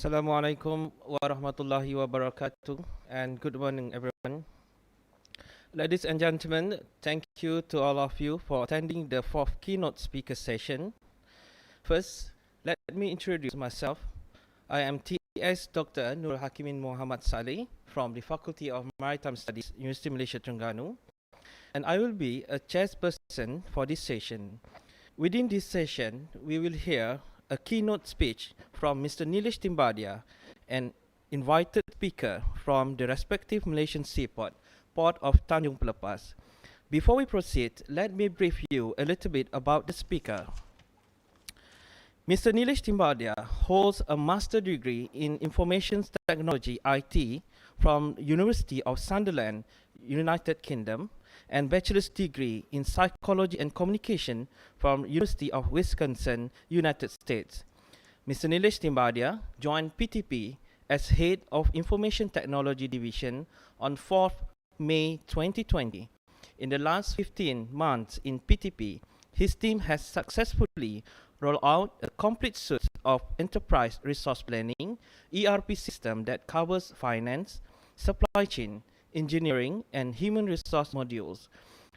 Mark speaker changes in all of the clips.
Speaker 1: Assalamualaikum warahmatullahi wabarakatuh, and good morning, everyone. Ladies and gentlemen, thank you to all of you for attending the fourth keynote speaker session. First, let me introduce myself. I am TS Dr. Nur Hakimin Muhammad Saleh from the Faculty of Maritime Studies, University of Malaysia, Terengganu, and I will be a chairperson for this session. Within this session, we will hear a keynote speech from Mr. Nilesh Timbadia, an invited speaker from the respective Malaysian seaport, port of Tanjung Pelepas. Before we proceed, let me brief you a little bit about the speaker. Mr. Nilesh Timbadia holds a master degree in Information Technology (IT) from University of Sunderland, United Kingdom, and bachelor's degree in Psychology and Communication from University of Wisconsin, United States. Mr. Nilesh Timbadia joined PTP as Head of Information Technology Division on 4th May 2020. In the last 15 months in PTP, his team has successfully rolled out a complete suite of enterprise resource planning ERP system that covers finance, supply chain, engineering, and human resource modules.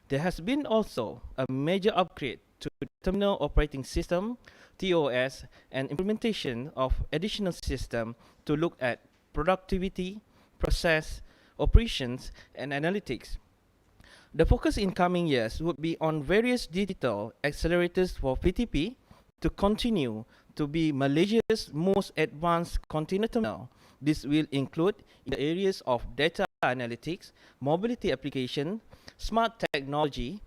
Speaker 1: There has been also a major upgrade to the terminal operating system, TOS, and implementation of additional system to look at productivity, process, operations, and analytics. The focus in coming years would be on various digital accelerators for PTP to continue to be Malaysia's most advanced container terminal. This will include in the areas of data analytics, mobility application, smart technology,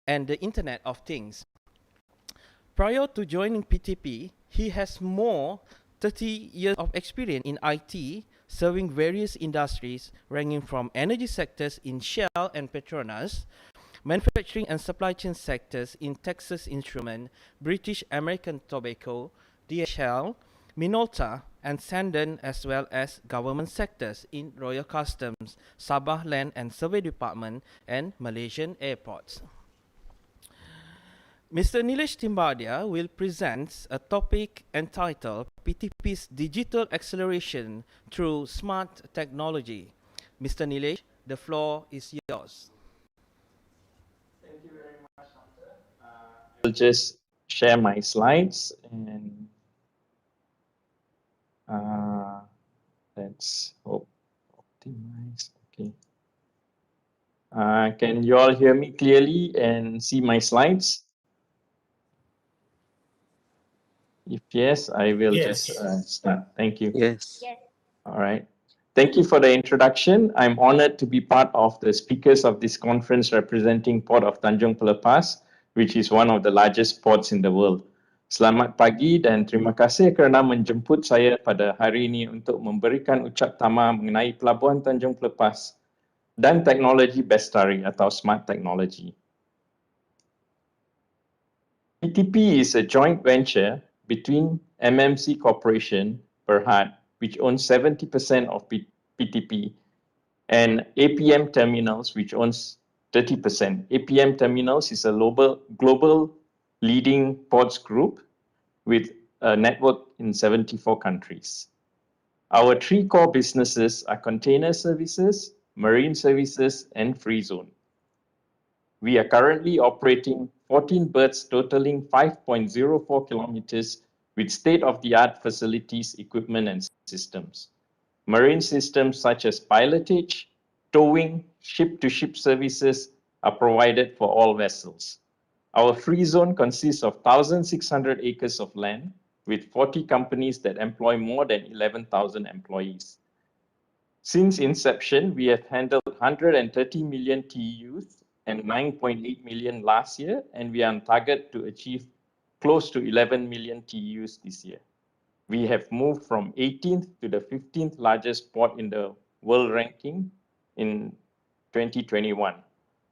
Speaker 1: and the Internet of Things. Prior to joining PTP, he has more 30 years of experience in IT, serving various industries ranging from energy sectors in Shell and Petronas, manufacturing and supply chain sectors in Texas Instrument, British American Tobacco, DHL, Minolta, and Sandon, as well as government sectors in Royal Customs, Sabah Land and Survey Department, and Malaysian airports. Mr. Nilesh Timbadia will present a topic entitled PTP's Digital Acceleration Through Smart Technology. Mr. Nilesh, the floor is yours.
Speaker 2: Thank you very much, Doctor. I'll just share my slides and let's hope optimize. Okay. Can you all hear me clearly and see my slides? If yes, I will just start. Thank you.
Speaker 3: Yes.
Speaker 2: All right. Thank you for the introduction. I'm honored to be part of the speakers of this conference representing Port of Tanjung Pelepas, which is one of the largest ports in the world. Selamat pagi dan terima kasih kerana menjemput saya pada hari ini untuk memberikan ucap tama mengenai Pelabuhan Tanjung Pelepas dan teknologi Bestari atau Smart Technology. PTP is a joint venture between MMC Corporation, Berhad, which owns 70% of PTP, and APM Terminals, which owns 30%. APM Terminals is a global leading ports group with a network in 74 countries. Our three core businesses are container services, marine services, and free zone. We are currently operating 14 berths totaling 5.04 kilometers with state-of-the-art facilities, equipment, and systems. Marine systems such as pilotage, towing, ship-to-ship services are provided for all vessels. Our free zone consists of 1,600 acres of land with 40 companies that employ more than 11,000 employees. Since inception, we have handled 130 million TEUs and 9.8 million last year, and we are on target to achieve close to 11 million TEUs this year. We have moved from 18th to the 15th largest port in the world ranking in 2021.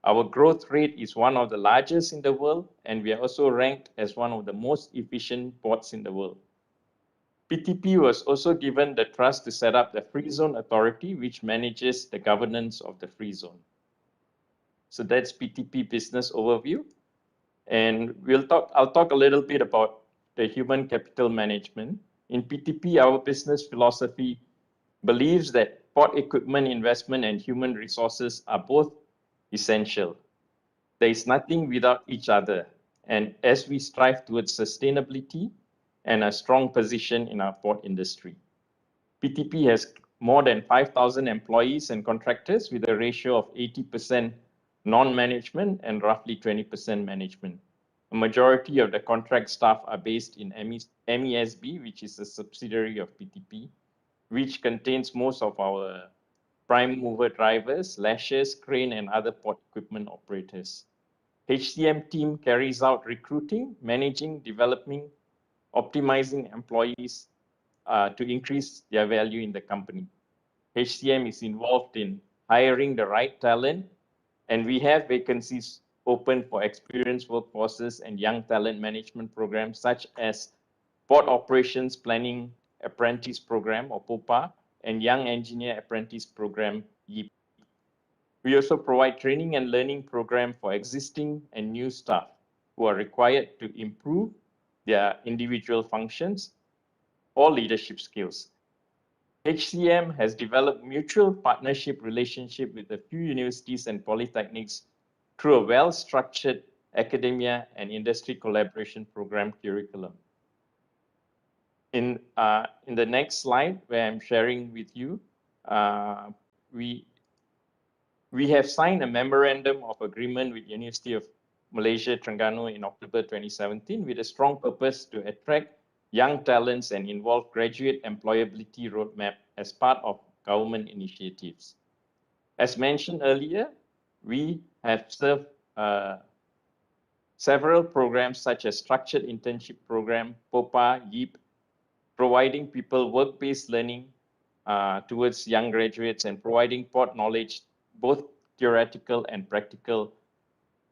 Speaker 2: Our growth rate is one of the largest in the world, and we are also ranked as one of the most efficient ports in the world. PTP was also given the trust to set up the Free Zone Authority, which manages the governance of the Free Zone. So that's PTP business overview. And I'll talk a little bit about the human capital management. In PTP, our business philosophy believes that port equipment investment and human resources are both essential. There is nothing without each other. And as we strive towards sustainability and a strong position in our port industry, PTP has more than 5,000 employees and contractors with a ratio of 80% non-management and roughly 20% management. A majority of the contract staff are based in MESB, which is a subsidiary of PTP, which contains most of our prime mover drivers, lashers, crane, and other port equipment operators. HCM team carries out recruiting, managing, developing, optimizing employees to increase their value in the company. HCM is involved in hiring the right talent, and we have vacancies open for experienced workforces and young talent management programs such as Port Operations Planning Apprentice Program or POPA and Young Engineer Apprentice Program YEAP. We also provide training and learning program for existing and new staff who are required to improve their individual functions or leadership skills. HCM has developed mutual partnership relationship with a few universities and polytechnics through a well-structured academia and industry collaboration program curriculum. In the next slide, where I'm sharing with you, we have signed a memorandum of agreement with University of Malaysia, Terengganu in October 2017 with a strong purpose to attract young talents and involve graduate employability roadmap as part of government initiatives. As mentioned earlier, we have served several programs such as Structured Internship Program, POPA, YEAP, providing people work-based learning towards young graduates and providing port knowledge, both theoretical and practical,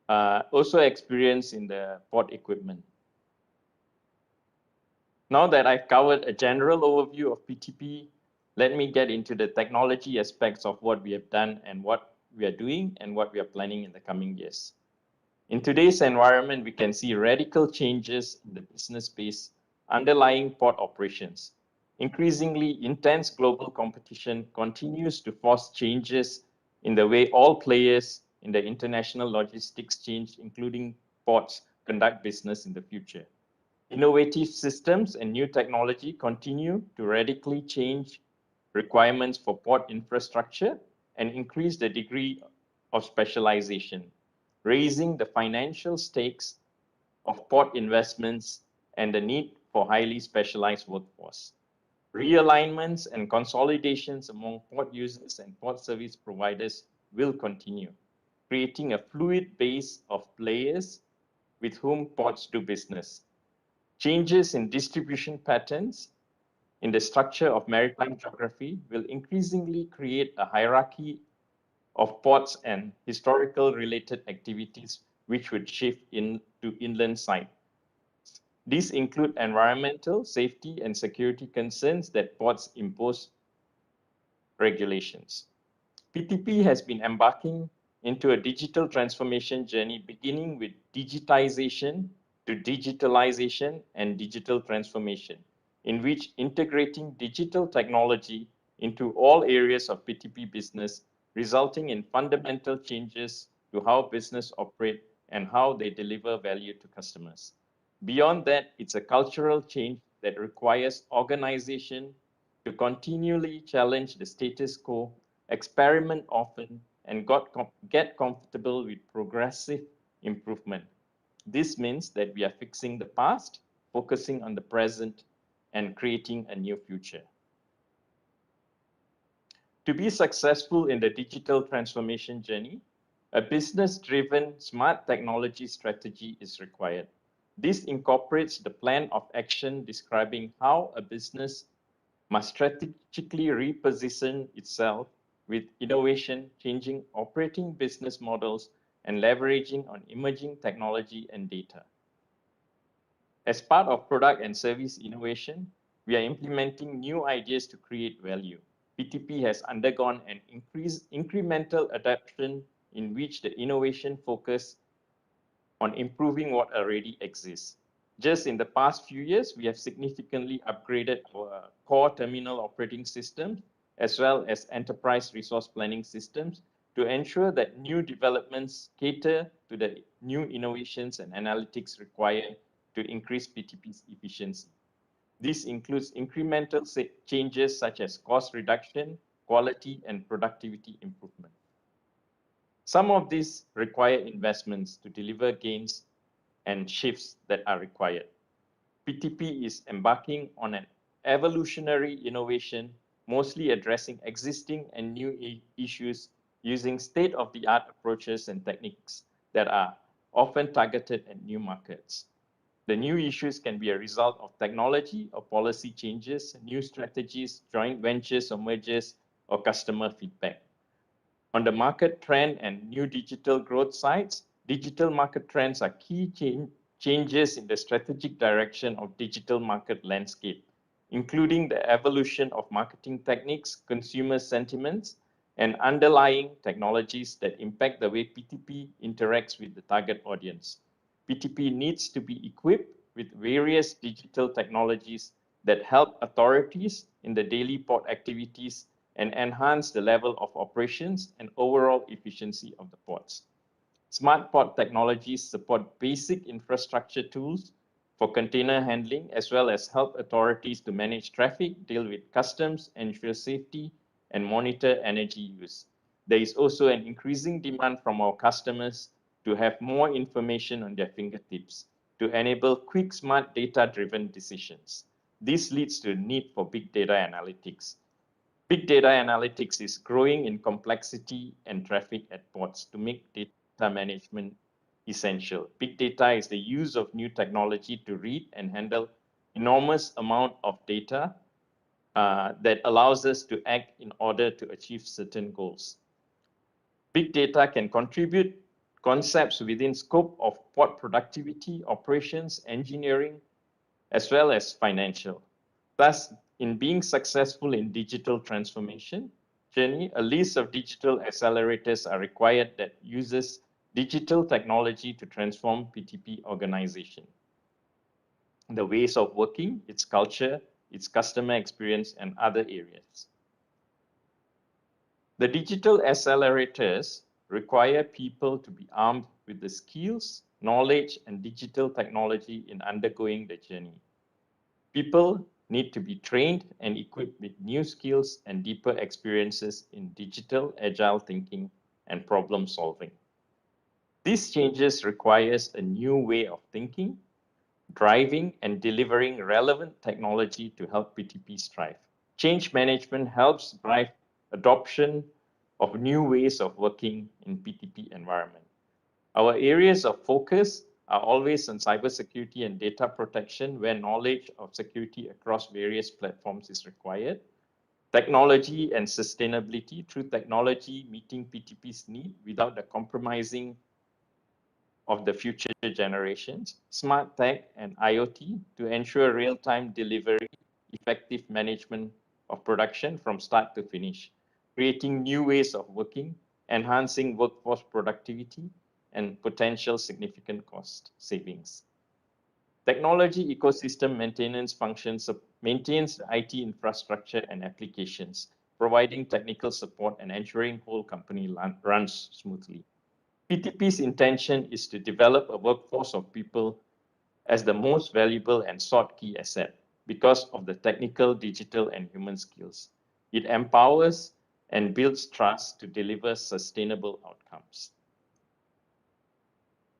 Speaker 2: also experience in the port equipment. Now that I've covered a general overview of PTP, let me get into the technology aspects of what we have done and what we are doing and what we are planning in the coming years. In today's environment, we can see radical changes in the business space underlying port operations. Increasingly intense global competition continues to force changes in the way all players in the international logistics chain, including ports, conduct business in the future. Innovative systems and new technology continue to radically change requirements for port infrastructure and increase the degree of specialization, raising the financial stakes of port investments and the need for highly specialized workforce. Realignments and consolidations among port users and port service providers will continue, creating a fluid base of players with whom ports do business. Changes in distribution patterns in the structure of maritime geography will increasingly create a hierarchy of ports and historical related activities which would shift into inland side. These include environmental, safety, and security concerns that ports impose regulations. PTP has been embarking into a digital transformation journey beginning with digitization to digitalization and digital transformation, in which integrating digital technology into all areas of PTP business, resulting in fundamental changes to how business operate and how they deliver value to customers. Beyond that, it's a cultural change that requires organization to continually challenge the status quo, experiment often, and get comfortable with progressive improvement. This means that we are fixing the past, focusing on the present, and creating a new future. To be successful in the digital transformation journey, a business-driven smart technology strategy is required. This incorporates the plan of action describing how a business must strategically reposition itself with innovation, changing operating business models, and leveraging on emerging technology and data. As part of product and service innovation, we are implementing new ideas to create value. PTP has undergone an incremental adaptation in which the innovation focus on improving what already exists. Just in the past few years, we have significantly upgraded our core terminal operating system as well as enterprise resource planning systems to ensure that new developments cater to the new innovations and analytics required to increase PTP's efficiency. This includes incremental changes such as cost reduction, quality, and productivity improvement. Some of these require investments to deliver gains and shifts that are required. PTP is embarking on an evolutionary innovation, mostly addressing existing and new issues using state-of-the-art approaches and techniques that are often targeted at new markets. The new issues can be a result of technology or policy changes, new strategies, joint ventures or mergers, or customer feedback. On the market trend and new digital growth sides, digital market trends are key changes in the strategic direction of digital market landscape, including the evolution of marketing techniques, consumer sentiments, and underlying technologies that impact the way PTP interacts with the target audience. PTP needs to be equipped with various digital technologies that help authorities in the daily port activities and enhance the level of operations and overall efficiency of the ports. Smart port technologies support basic infrastructure tools for container handling, as well as help authorities to manage traffic, deal with customs, ensure safety, and monitor energy use. There is also an increasing demand from our customers to have more information on their fingertips to enable quick, smart, data-driven decisions. This leads to the need for big data analytics. Big data analytics is growing in complexity and traffic at ports to make data management essential. Big data is the use of new technology to read and handle enormous amount of data that allows us to act in order to achieve certain goals. Big data can contribute concepts within scope of port productivity, operations, engineering, as well as financial. Thus, in being successful in digital transformation journey, a list of digital accelerators are required that uses digital technology to transform PTP organization. The ways of working, its culture, its customer experience, and other areas. The digital accelerators require people to be armed with the skills, knowledge, and digital technology in undergoing the journey. People need to be trained and equipped with new skills and deeper experiences in digital, agile thinking, and problem solving. These changes requires a new way of thinking, driving, and delivering relevant technology to help PTP strive. Change management helps drive adoption of new ways of working in PTP environment. Our areas of focus are always on cybersecurity and data protection, where knowledge of security across various platforms is required. Technology and sustainability, through technology meeting PTP's need without the compromising of the future generations. Smart tech and IoT to ensure real-time delivery, effective management of production from start to finish, creating new ways of working, enhancing workforce productivity, and potential significant cost savings. Technology ecosystem maintenance functions maintains the IT infrastructure and applications, providing technical support and ensuring whole company runs smoothly. PTP's intention is to develop a workforce of people as the most valuable and sought key asset because of the technical, digital, and human skills. It empowers and builds trust to deliver sustainable outcomes.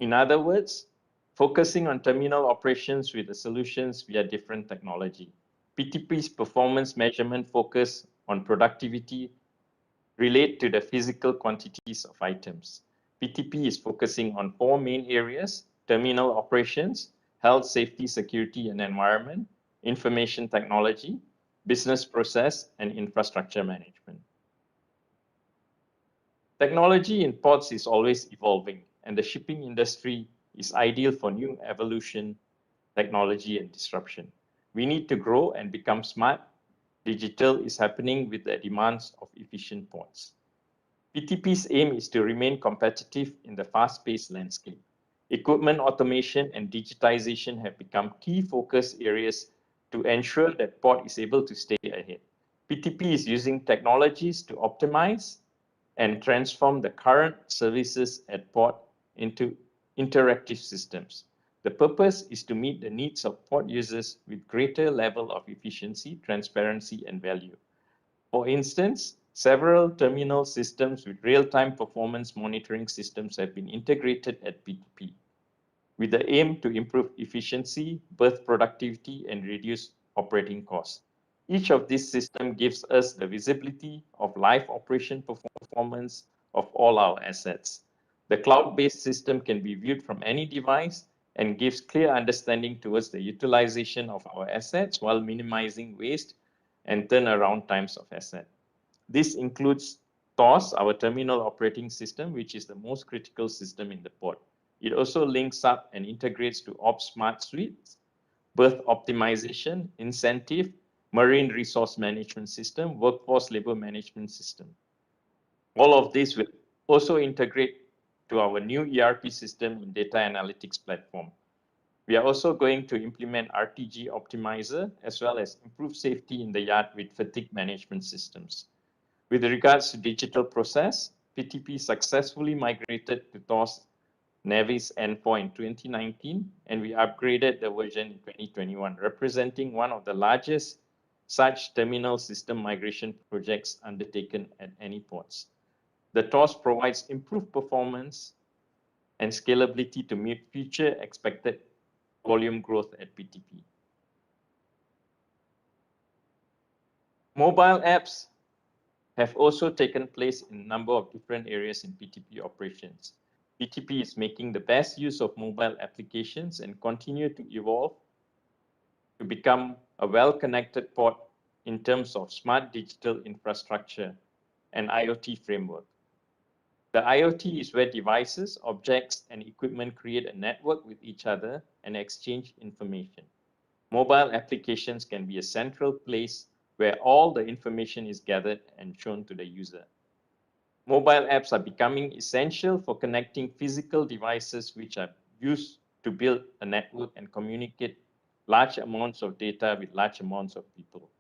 Speaker 2: In other words, focusing on terminal operations with the solutions via different technology. PTP's performance measurement focus on productivity relate to the physical quantities of items. PTP is focusing on 4 main areas: terminal operations, health, safety, security, and environment, information technology, business process, and infrastructure management. Technology in ports is always evolving, and the shipping industry is ideal for new evolution, technology, and disruption. We need to grow and become smart. Digital is happening with the demands of efficient ports. PTP's aim is to remain competitive in the fast-paced landscape. Equipment automation and digitization have become key focus areas to ensure that port is able to stay ahead. PTP is using technologies to optimize and transform the current services at port into interactive systems. The purpose is to meet the needs of port users with greater level of efficiency, transparency, and value. For instance, several terminal systems with real-time performance monitoring systems have been integrated at PTP, with the aim to improve efficiency, berth productivity, and reduce operating costs. Each of these systems gives us the visibility of live operation performance of all our assets. The cloud-based system can be viewed from any device and gives clear understanding towards the utilization of our assets while minimizing waste and turnaround times of assets. This includes TOS, our terminal operating system, which is the most critical system in the port. It also links up and integrates to Ops Smart Suites, berth optimization, incentive, marine resource management system, workforce labor management system. All of this will also integrate to our new ERP system in data analytics platform. We are also going to implement RTG optimizer as well as improve safety in the yard with fatigue management systems. With regards to digital process, PTP successfully migrated to TOS Navis N4 in 2019, and we upgraded the version in 2021, representing one of the largest such terminal system migration projects undertaken at any ports. The TOS provides improved performance and scalability to meet future expected volume growth at PTP. Mobile apps have also taken place in a number of different areas in PTP operations. PTP is making the best use of mobile applications and continue to evolve to become a well-connected port in terms of smart digital infrastructure and IoT framework. The IoT is where devices, objects, and equipment create a network with each other and exchange information. Mobile applications can be a central place where all the information is gathered and shown to the user. Mobile apps are becoming essential for connecting physical devices which are used to build a network and communicate large amounts of data with large amounts of people.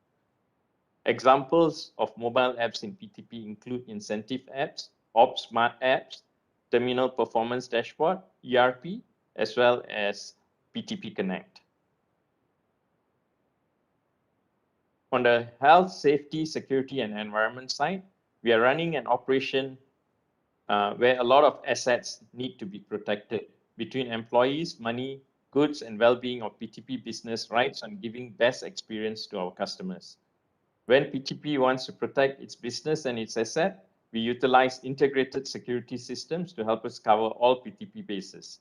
Speaker 2: Examples of mobile apps in PTP include incentive apps, Ops Smart apps, Terminal Performance Dashboard, ERP, as well as PTP Connect. On the health, safety, security, and environment side, we are running an operation where a lot of assets need to be protected between employees, money, goods, and well-being of PTP business rights on giving best experience to our customers. When PTP wants to protect its business and its asset, we utilize integrated security systems to help us cover all PTP bases.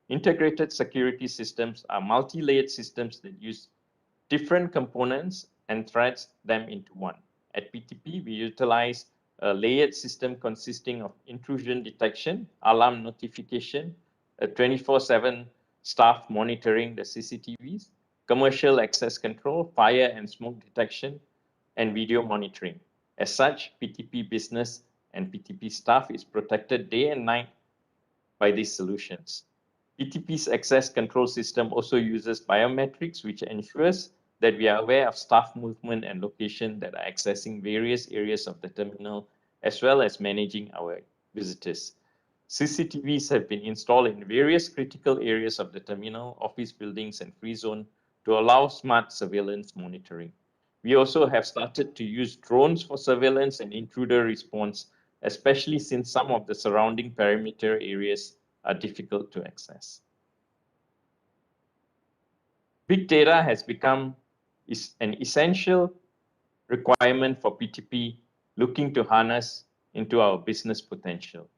Speaker 2: Integrated security systems are multi-layered systems that use different components and threads them into one. At PTP, we utilize a layered system consisting of intrusion detection, alarm notification, a 24/7 staff monitoring the CCTVs, commercial access control, fire and smoke detection, and video monitoring. As such, PTP business and PTP staff is protected day and night by these solutions. PTP's access control system also uses biometrics, which ensures that we are aware of staff movement and location that are accessing various areas of the terminal, as well as managing our visitors. CCTVs have been installed in various critical areas of the terminal, office buildings, and free zone to allow smart surveillance monitoring. We also have started to use drones for surveillance and intruder response, especially since some of the surrounding perimeter areas are difficult to access. Big data has become an essential requirement for PTP looking to harness into our business potential.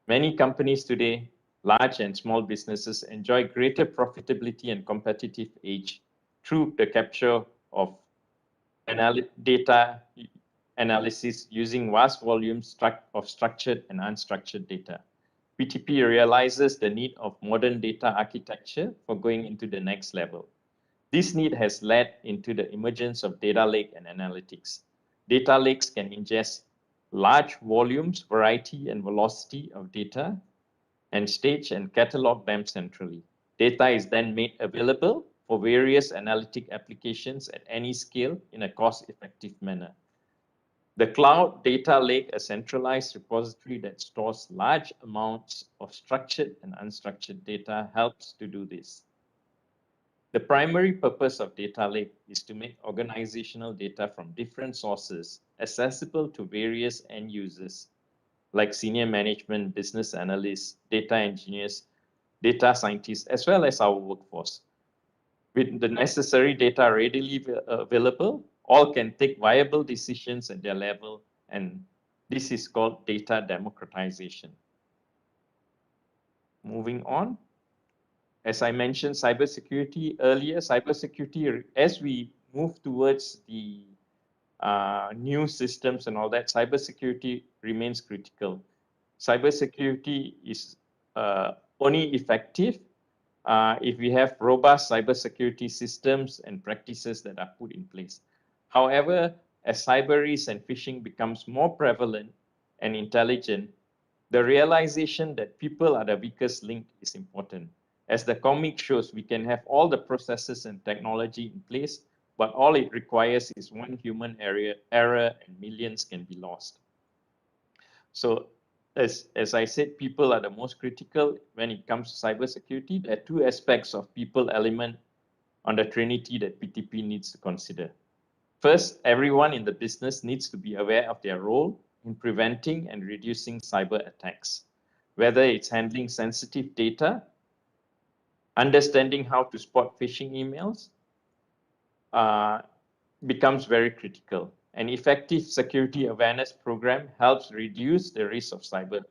Speaker 2: Many companies today, large and small businesses, enjoy greater profitability and competitive edge through the capture of data analysis using vast volumes of structured and unstructured data. PTP realizes the need of modern data architecture for going into the next level. This need has led into the emergence of data lake and analytics. Data lakes can ingest large volumes, variety, and velocity of data and stage and catalog them centrally. Data is then made available for various analytic applications at any scale in a cost-effective manner. The cloud data lake, a centralized repository that stores large amounts of structured and unstructured data, helps to do this. The primary purpose of data lake is to make organizational data from different sources accessible to various end users, like senior management, business analysts, data engineers, data scientists, as well as our workforce. With the necessary data readily available, all can take viable decisions at their level, and this is called data democratization. Moving on. As I mentioned, cybersecurity earlier, cybersecurity, as we move towards the new systems and all that, cybersecurity remains critical. Cybersecurity is only effective if we have robust cybersecurity systems and practices that are put in place. However, as cyber risks and phishing becomes more prevalent and intelligent, the realization that people are the weakest link is important. As the comic shows, we can have all the processes and technology in place, but all it requires is one human error and millions can be lost. So as I said, people are the most critical when it comes to cybersecurity. There are two aspects of people element on the trinity that PTP needs to consider. First, everyone in the business needs to be aware of their role in preventing and reducing cyber attacks, whether it's handling sensitive data, understanding how to spot phishing emails, becomes very critical. An effective security awareness program helps reduce the risk of cyber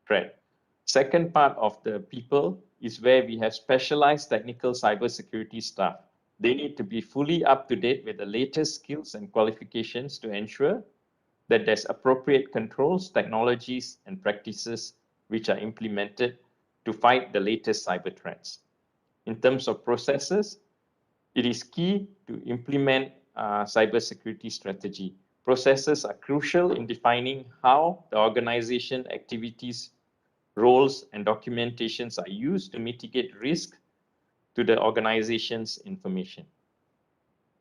Speaker 2: threat. Second part of the people is where we have specialized technical cybersecurity staff. They need to be fully up to date with the latest skills and qualifications to ensure that there's appropriate controls, technologies, and practices which are implemented to fight the latest cyber threats. In terms of processes, it is key to implement cybersecurity strategy. Processes are crucial in defining how the organization activities, roles, and documentations are used to mitigate risk to the organization's information.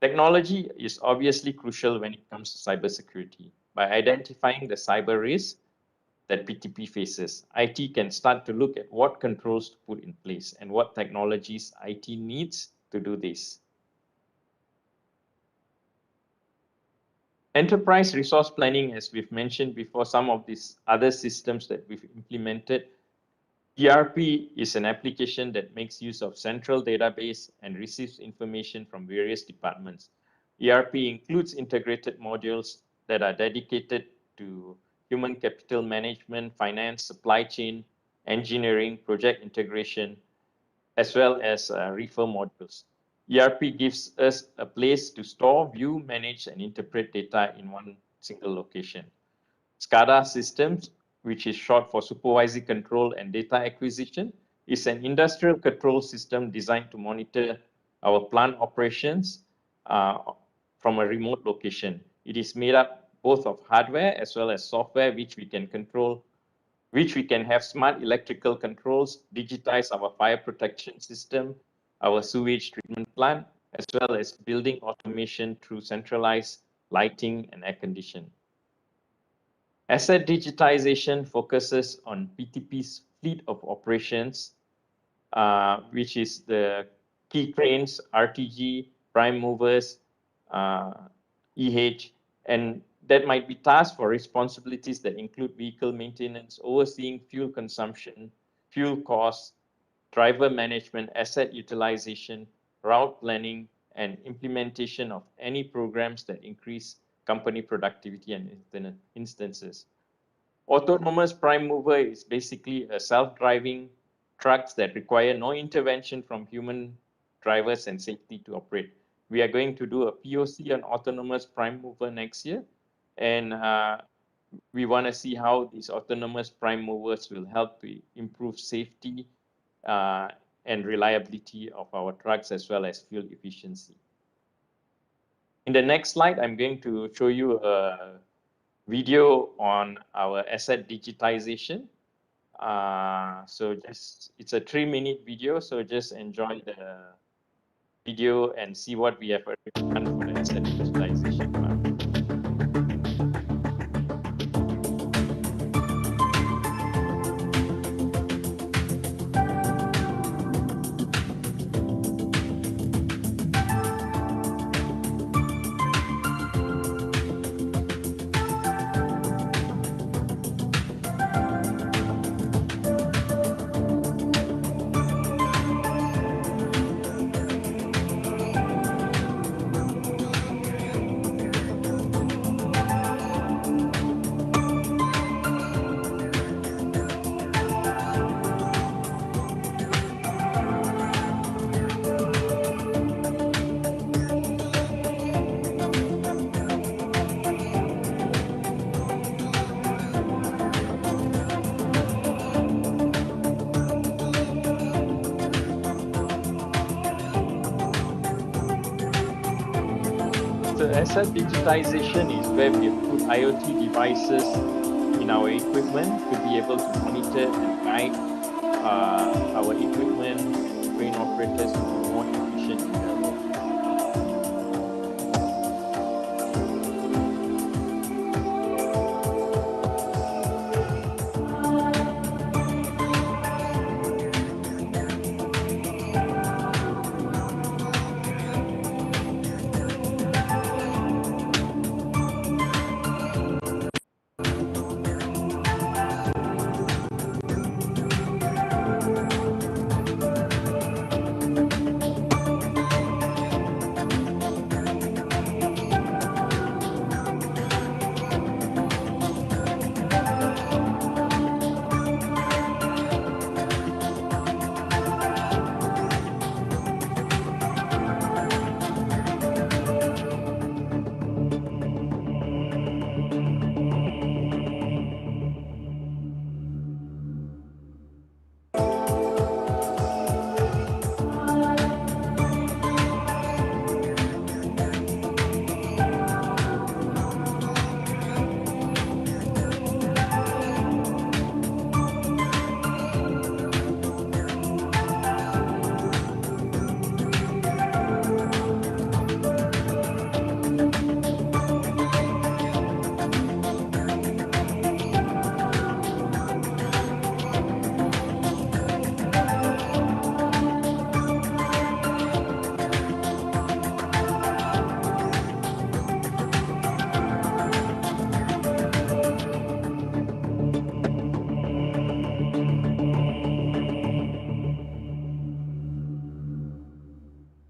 Speaker 2: Technology is obviously crucial when it comes to cybersecurity. By identifying the cyber risk that PTP faces, IT can start to look at what controls to put in place and what technologies IT needs to do this. Enterprise resource planning, as we've mentioned before, some of these other systems that we've implemented. ERP is an application that makes use of central database and receives information from various departments. ERP includes integrated modules that are dedicated to human capital management, finance, supply chain, engineering, project integration, as well as refer modules. ERP gives us a place to store, view, manage, and interpret data in one single location. SCADA systems, which is short for supervisory control and data acquisition, is an industrial control system designed to monitor our plant operations from a remote location. It is made up both of hardware as well as software, which we can control, which we can have smart electrical controls, digitize our fire protection system, our sewage treatment plant, as well as building automation through centralized lighting and air conditioning. Asset digitization focuses on PTP's fleet of operations, which is the key cranes, RTG, prime movers, EH, and that might be tasked for responsibilities that include vehicle maintenance, overseeing fuel consumption, fuel costs, driver management, asset utilization, route planning, and implementation of any programs that increase company productivity and instances. Autonomous prime mover is basically a self-driving trucks that require no intervention from human drivers and safety to operate. We are going to do a POC on autonomous prime mover next year, and we want to see how these autonomous prime movers will help to improve safety and reliability of our trucks as well as fuel efficiency. In the next slide, I'm going to show you a video on our asset digitization. So just, it's a 3-minute video, so just enjoy the video and see what we have done for the asset digitalization part. So asset digitization is where we have put IoT devices in our equipment to be able to monitor and guide our equipment and crane operators to be more efficient in their role.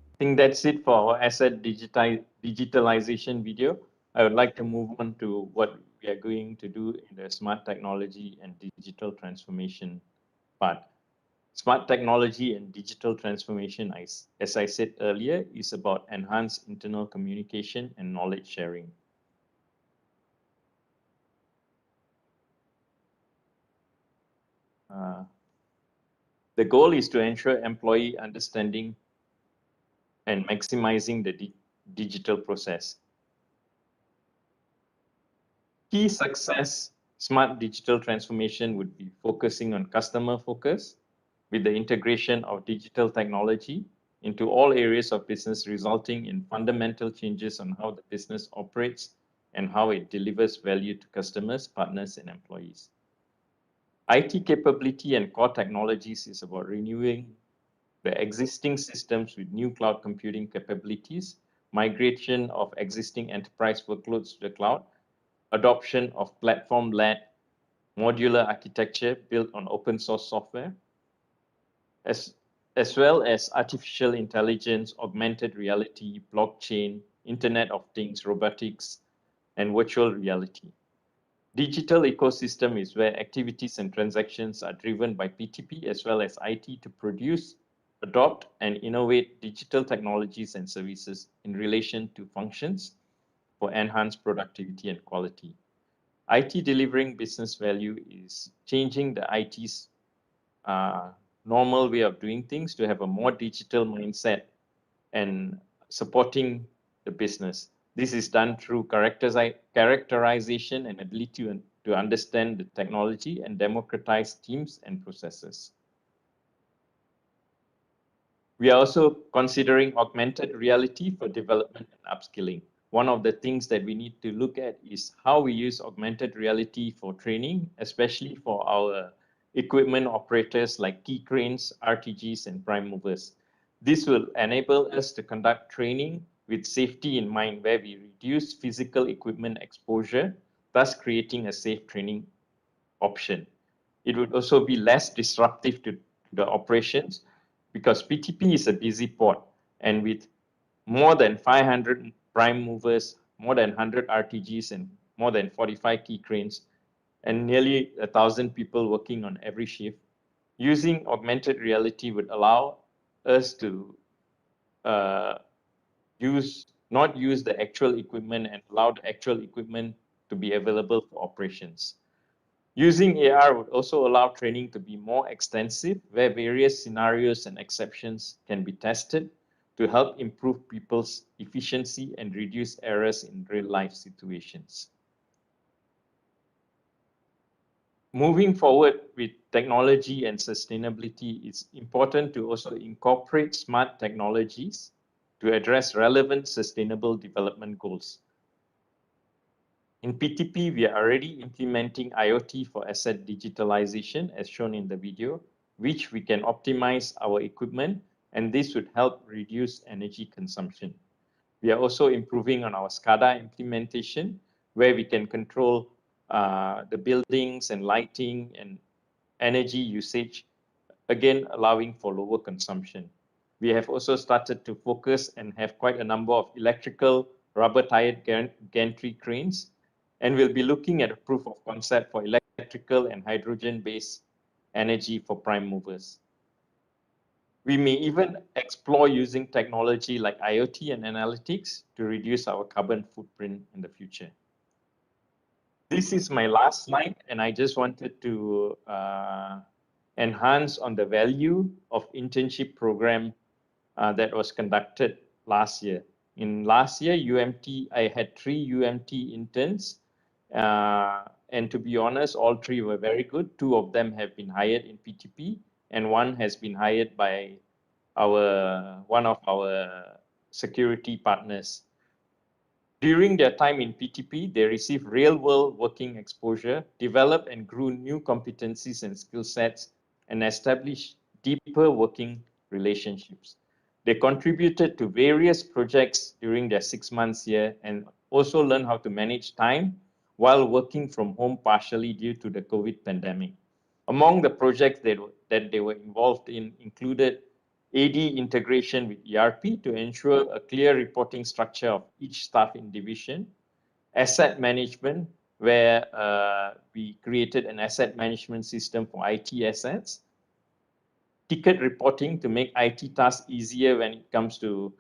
Speaker 2: I think that's it for our asset digitalization video. I would like to move on to what we are going to do in the smart technology and digital transformation part. Smart technology and digital transformation, as I said earlier, is about enhanced internal communication and knowledge sharing. The goal is to ensure employee understanding and maximizing the digital process. Key success smart digital transformation would be focusing on customer focus with the integration of digital technology into all areas of business, resulting in fundamental changes on how the business operates and how it delivers value to customers, partners, and employees. IT capability and core technologies is about renewing the existing systems with new cloud computing capabilities, migration of existing enterprise workloads to the cloud, adoption of platform-led modular architecture built on open source software, as well as artificial intelligence, augmented reality, blockchain, Internet of Things, robotics, and virtual reality. Digital ecosystem is where activities and transactions are driven by PTP as well as IT to produce, adopt, and innovate digital technologies and services in relation to functions for enhanced productivity and quality. IT delivering business value is changing the IT's normal way of doing things to have a more digital mindset and supporting the business. This is done through characterization and ability to to understand the technology and democratize teams and processes. We are also considering augmented reality for development and upskilling. One of the things that we need to look at is how we use augmented reality for training, especially for our equipment operators like key cranes, RTGs, and prime movers. This will enable us to conduct training with safety in mind, where we reduce physical equipment exposure, thus creating a safe training option. It would also be less disruptive to the operations, because PTP is a busy port, and with more than 500 prime movers, more than 100 RTGs, and more than 45 key cranes, and nearly 1,000 people working on every shift, using augmented reality would allow us to not use the actual equipment and allow the actual equipment to be available for operations. Using AR would also allow training to be more extensive, where various scenarios and exceptions can be tested to help improve people's efficiency and reduce errors in real-life situations. Moving forward with technology and sustainability, it's important to also incorporate smart technologies to address relevant sustainable development goals. In PTP, we are already implementing IoT for asset digitalization, as shown in the video, which we can optimize our equipment, and this would help reduce energy consumption. We are also improving on our SCADA implementation, where we can control the buildings and lighting and energy usage, again allowing for lower consumption. We have also started to focus and have quite a number of electrical rubber-tired gantry cranes, and we'll be looking at a proof of concept for electrical and hydrogen-based energy for prime movers. We may even explore using technology like IoT and analytics to reduce our carbon footprint in the future. This is my last slide, and I just wanted to enhance on the value of internship program that was conducted last year. In last year, UMT, I had 3 UMT interns, and to be honest, all 3 were very good. 2 of them have been hired in PTP, and 1 has been hired by one of our security partners. During their time in PTP, they received real-world working exposure, developed and grew new competencies and skill sets, and established deeper working relationships. They contributed to various projects during their 6 months here, and also learned how to manage time while working from home partially due to the COVID pandemic. Among the projects that they were involved in included AD integration with ERP to ensure a clear reporting structure of each staff in division, asset management, where we created an asset management system for IT assets, ticket reporting to make IT tasks easier when it comes to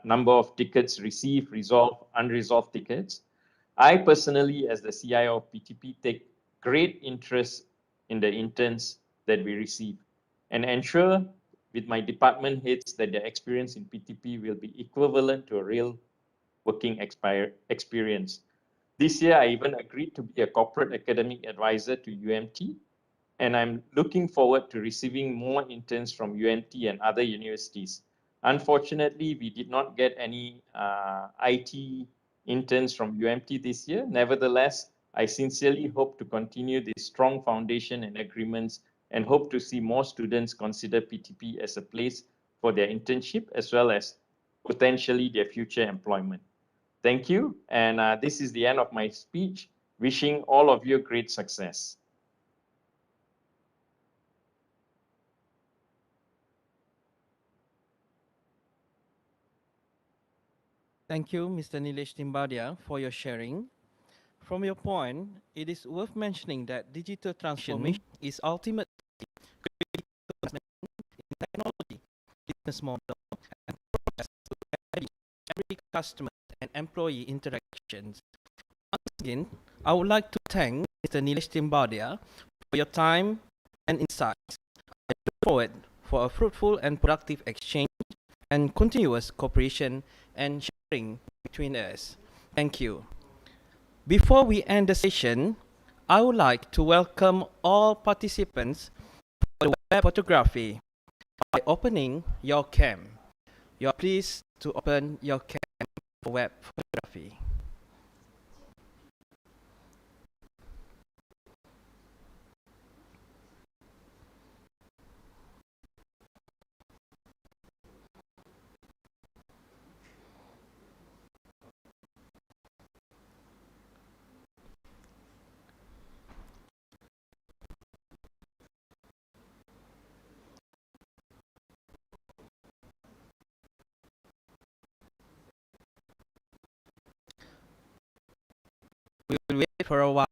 Speaker 2: number of tickets received, resolved, unresolved tickets. I personally, as the CIO of PTP, take great interest in the interns that we receive and ensure with my department heads that their experience in PTP will be equivalent to a real working experience. This year, I even agreed to be a corporate academic advisor to UMT, and I'm looking forward to receiving more interns from UMT and other universities. Unfortunately, we did not get any IT interns from UMT this year. Nevertheless, I sincerely hope to continue this strong foundation and agreements, and hope to see more students consider PTP as a place for their internship as well as potentially their future employment. Thank you, and this is the end of my speech. Wishing all of you great success.
Speaker 1: Thank you, Mr. Nilesh Timbadia, for your sharing. From your point, it is worth mentioning that digital transformation is ultimately critical in technology, business model, and process to every customer and employee interactions. Once again, I would like to thank Mr. Nilesh Timbadia for your time and insights. I look forward for a fruitful and productive exchange and continuous cooperation and sharing between us. Thank you. Before we end the session, I would like to welcome all participants for the web photography by opening your cam. You are pleased to open your cam for web photography. We will wait for a while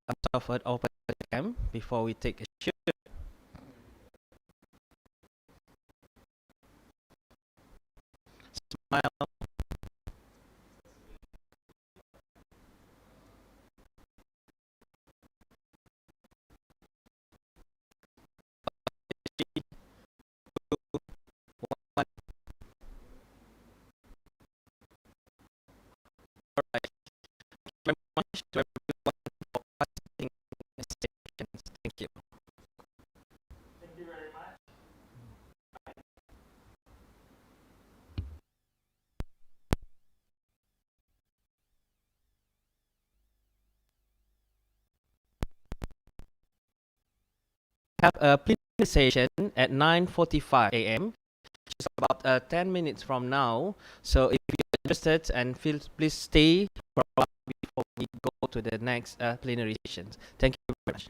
Speaker 1: until open the cam before we take a shoot. Smile. Alright. Thank you very much to everyone for participating in the sessions. Thank you.
Speaker 2: Thank you very much.
Speaker 1: Have a plenary session at 9:45 a.m. which is about 10 minutes from now. So if you're interested and please stay for a while before we go to the next plenary sessions. Thank you very much.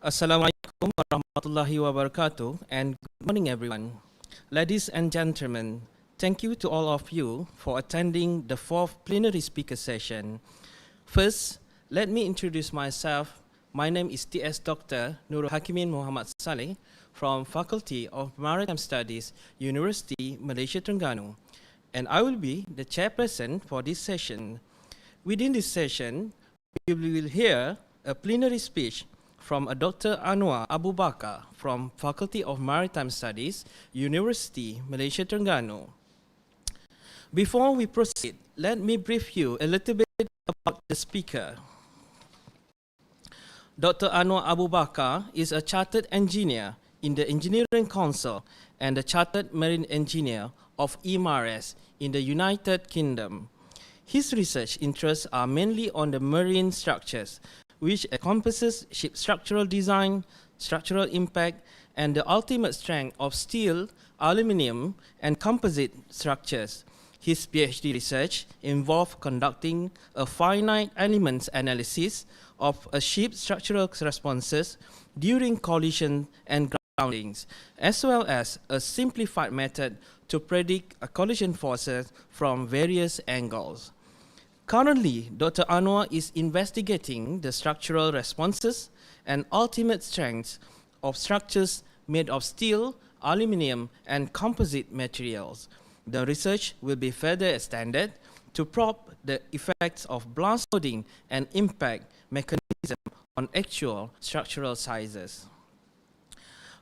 Speaker 1: Assalamualaikum warahmatullahi wabarakatuh and good morning everyone. Ladies and gentlemen, thank you to all of you for attending the 4th plenary speaker session. First, let me introduce myself. My name is TS Dr. Nurul Hakimin Muhammad Saleh from Faculty of Maritime Studies, University Malaysia Terengganu, and I will be the chairperson for this session. Within this session, we will hear a plenary speech from a Dr. Anuar Abu Bakar from Faculty of Maritime Studies, University Malaysia Terengganu. Before we proceed, let me brief you a little bit about the speaker. Dr. Anuar Abu Bakar is a chartered engineer in the Engineering Council and a chartered marine engineer of Ai-Mast in the United Kingdom. His research interests are mainly on the marine structures, which encompasses ship structural design, structural impact, and the ultimate strength of steel, aluminium, and composite structures. His PhD research involved conducting a finite elements analysis of a ship's structural responses during collision and groundings, as well as a simplified method to predict collision forces from various angles. Currently, Dr. Anuar is investigating the structural responses and ultimate strengths of structures made of steel, aluminium, and composite materials. The research will be further extended to probe the effects of blast loading and impact mechanism on actual structural sizes.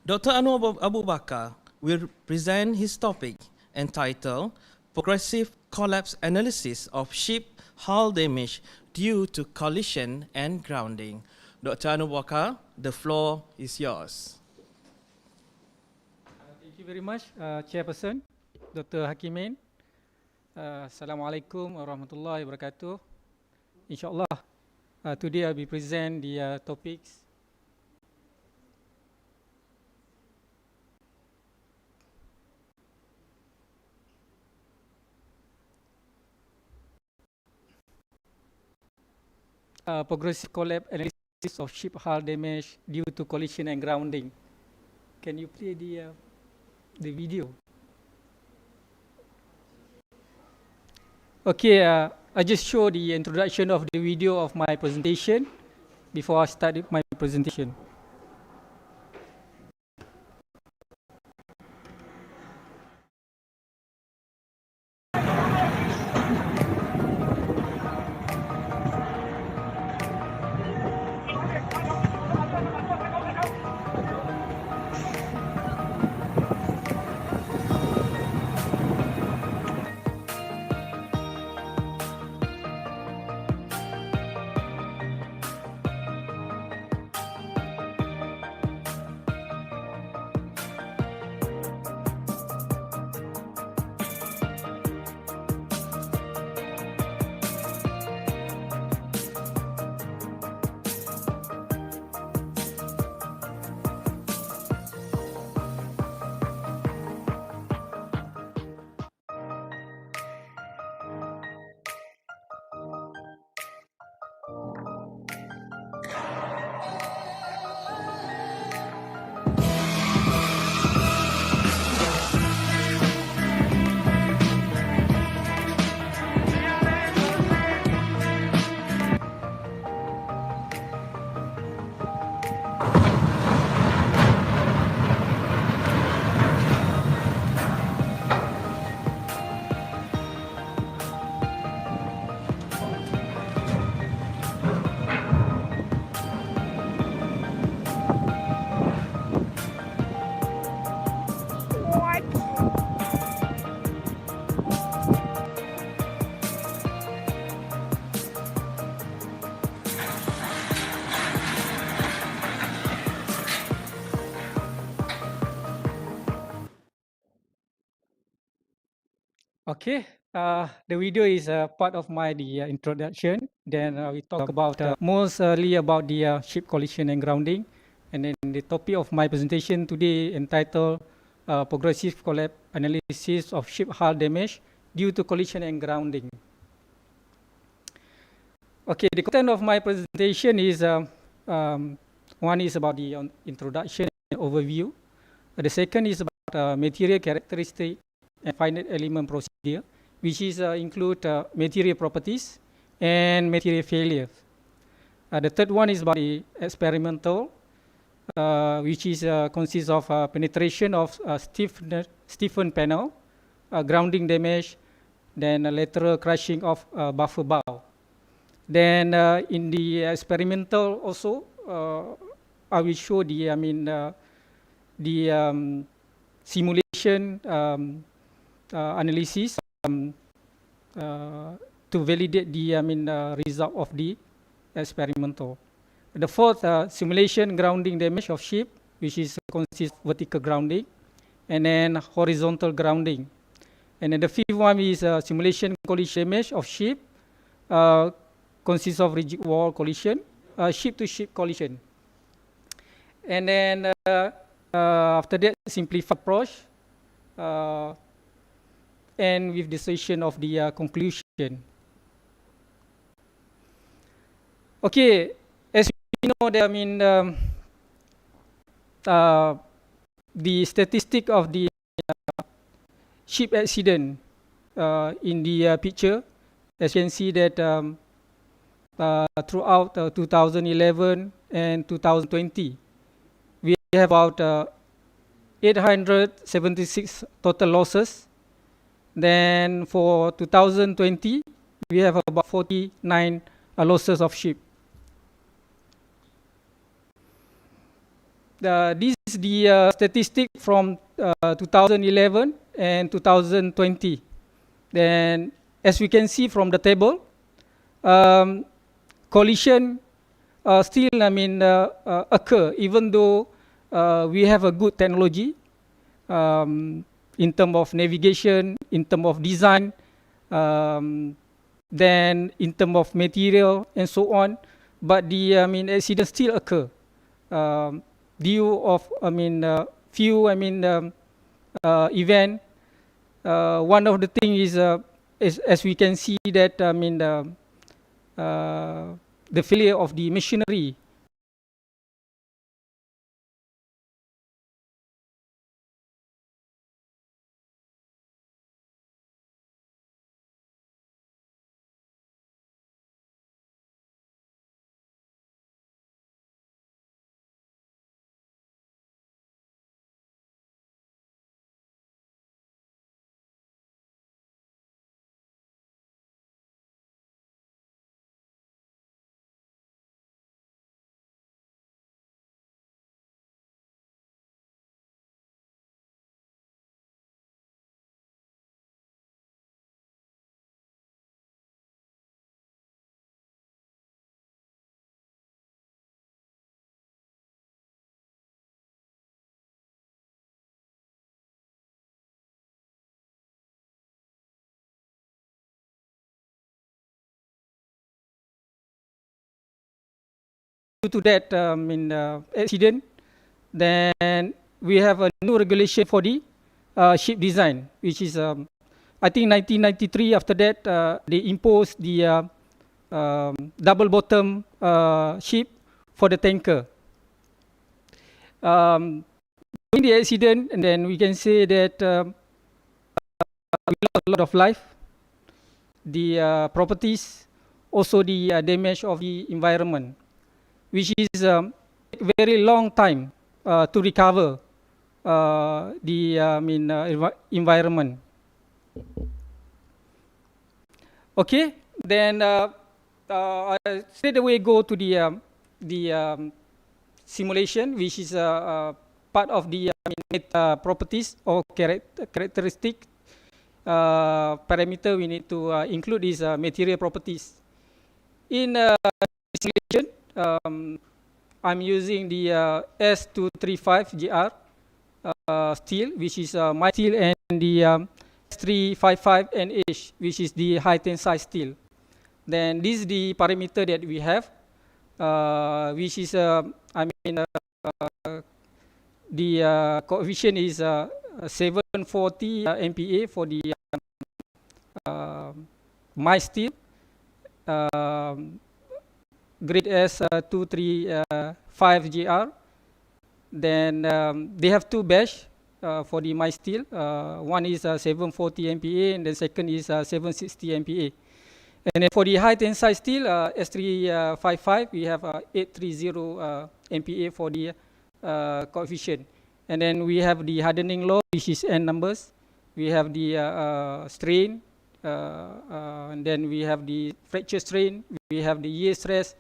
Speaker 1: Dr. Anuar Abu Bakar will present his topic entitled Progressive Collapse Analysis of Ship Hull Damage Due to Collision and Grounding. Dr. Anuar Abu Bakar, the floor is yours.
Speaker 3: Thank you very much, Chairperson, Dr. Hakimin. Assalamualaikum warahmatullahi wabarakatuh. Inshallah, today I'll be present the topics progressive collapse analysis of ship hull damage due to collision and grounding. Can you play the video? Okay, I just show the introduction of the video of my presentation before I start my presentation. Okay, the video is part of my introduction. Then we talk about mostly about the ship collision and grounding. And then the topic of my presentation today entitled Progressive Collapse Analysis of Ship Hull Damage Due to Collision and Grounding. Okay, the content of my presentation is One is about the introduction and overview. The second is about material characteristic and finite element procedure, which is include material properties and material failures. The third one is about the experimental, which is consists of penetration of stiffened panel, grounding damage, then lateral crushing of buffer bar. Then in the experimental also, I will show the simulation analysis to validate the result of the experimental. The fourth, simulation grounding damage of ship, which is consists of vertical grounding, and then horizontal grounding. And then the fifth one is simulation collision damage of ship, consists of rigid wall collision, ship-to-ship collision. And then after that, simplified approach, and with the session of the conclusion. Okay, as you know, that the statistic of the ship accident in the picture, as you can see that throughout 2011 and 2020, we have about 876 total losses. Then for 2020, we have about 49 losses of ship. This is the statistic from 2011 and 2020. Then, as we can see from the table, collision still, occur, even though we have a good technology in terms of navigation, in terms of design, then in terms of material and so on. But the accidents still occur due of few event. One of the thing is as we can see that the failure of the machinery. Due to that accident, then we have a new regulation for the ship design, which is I think 1993. After that, they imposed the double bottom ship for the tanker. In the accident, and then we can say that we lost a lot of life, the properties, also the damage of the environment, which is a very long time to recover the environment. Okay, then I straight away go to the simulation, which is part of the properties or characteristic parameter we need to include is material properties. In simulation, I'm using the S235GR steel, which is my steel, and the S355NH, which is the high tensile steel. Then this is the parameter that we have, which is the coefficient is 740 MPa for the my steel. grade S235GR. Then they have two batch for the my steel. One is 740 MPa, and the second is 760 MPa. And then for the high tensile steel, S355, we have 830 MPa for the coefficient. And then we have the hardening law, which is N numbers. We have the strain, and then we have the fracture strain, we have the yield stress,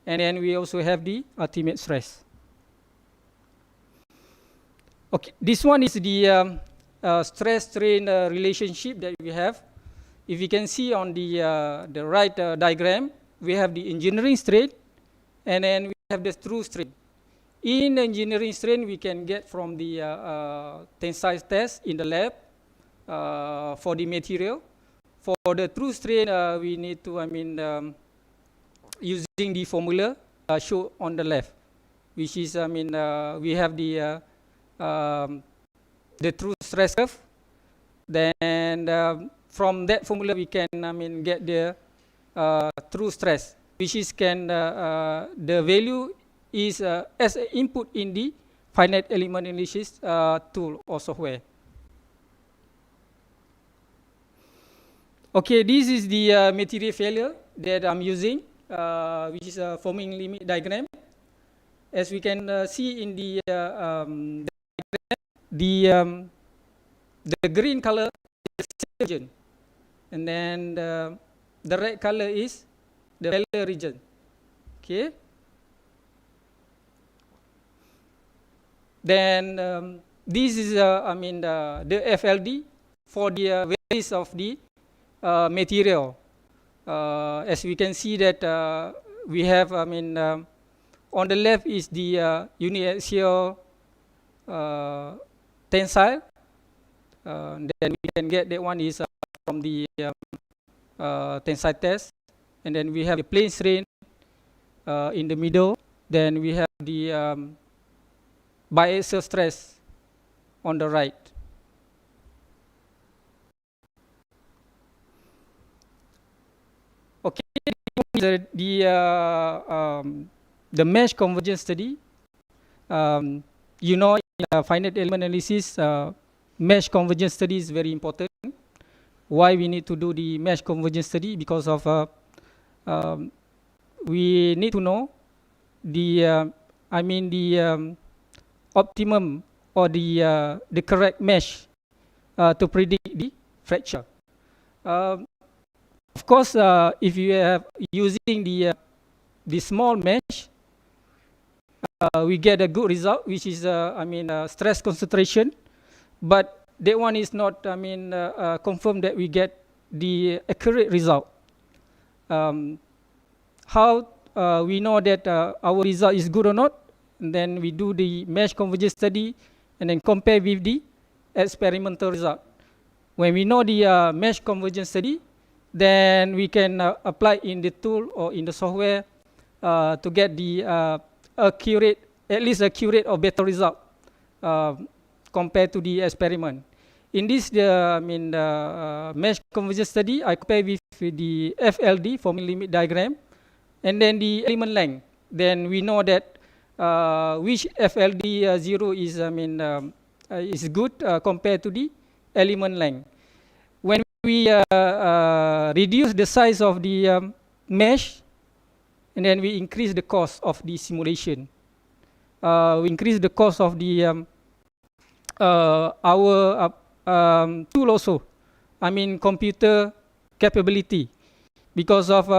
Speaker 3: and then we also have the ultimate stress. Okay, this one is the stress-strain relationship that we have. If you can see on the right diagram, we have the engineering strain, and then we have the true strain. In engineering strain, we can get from the tensile test in the lab for the material. For the true strain, we need to, using the formula shown on the left, which is, we have the true stress curve. Then from that formula, we can, get the true stress, which is the value is as an input in the finite element analysis tool or software. Okay, this is the material failure that I'm using, which is a forming limit diagram. As we can see in the diagram, the green color is region, and then the red color is the failure region. Okay. Then this is the FLD for the values of the material. As we can see that we have, on the left is the uniaxial tensile. Then we can get that one is from the tensile test. And then we have the plane strain in the middle. Then we have the biaxial stress on the right. Okay, the mesh convergence study. In finite element analysis, mesh convergence study is very important. Why we need to do the mesh convergence study? Because of we need to know the optimum or the correct mesh to predict the fracture. Of course, if you have using the small mesh, we get a good result, which is stress concentration, but that one is not confirmed that we get the accurate result. How we know that our result is good or not? And then we do the mesh convergence study and then compare with the experimental result. When we know the mesh convergence study, then we can apply in the tool or in the software to get the accurate, at least accurate or better result compared to the experiment. In this, mesh convergence study, I compare with the FLD, forming limit diagram, and then the element length. Then we know that which FLD 0 is good compared to the element length. When we reduce the size of the mesh, and then we increase the cost of the simulation. We increase the cost of the our tool also. Computer capability, because of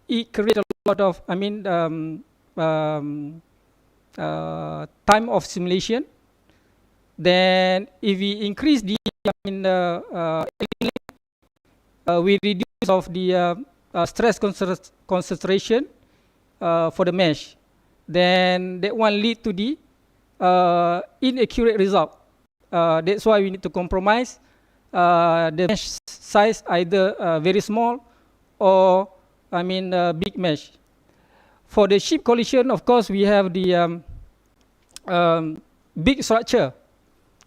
Speaker 3: it creates a lot of time of simulation. Then if we increase the we reduce of the stress concentration for the mesh. Then that one lead to the inaccurate result. That's why we need to compromise the mesh size, either very small or big mesh. For the ship collision, of course, we have the big structure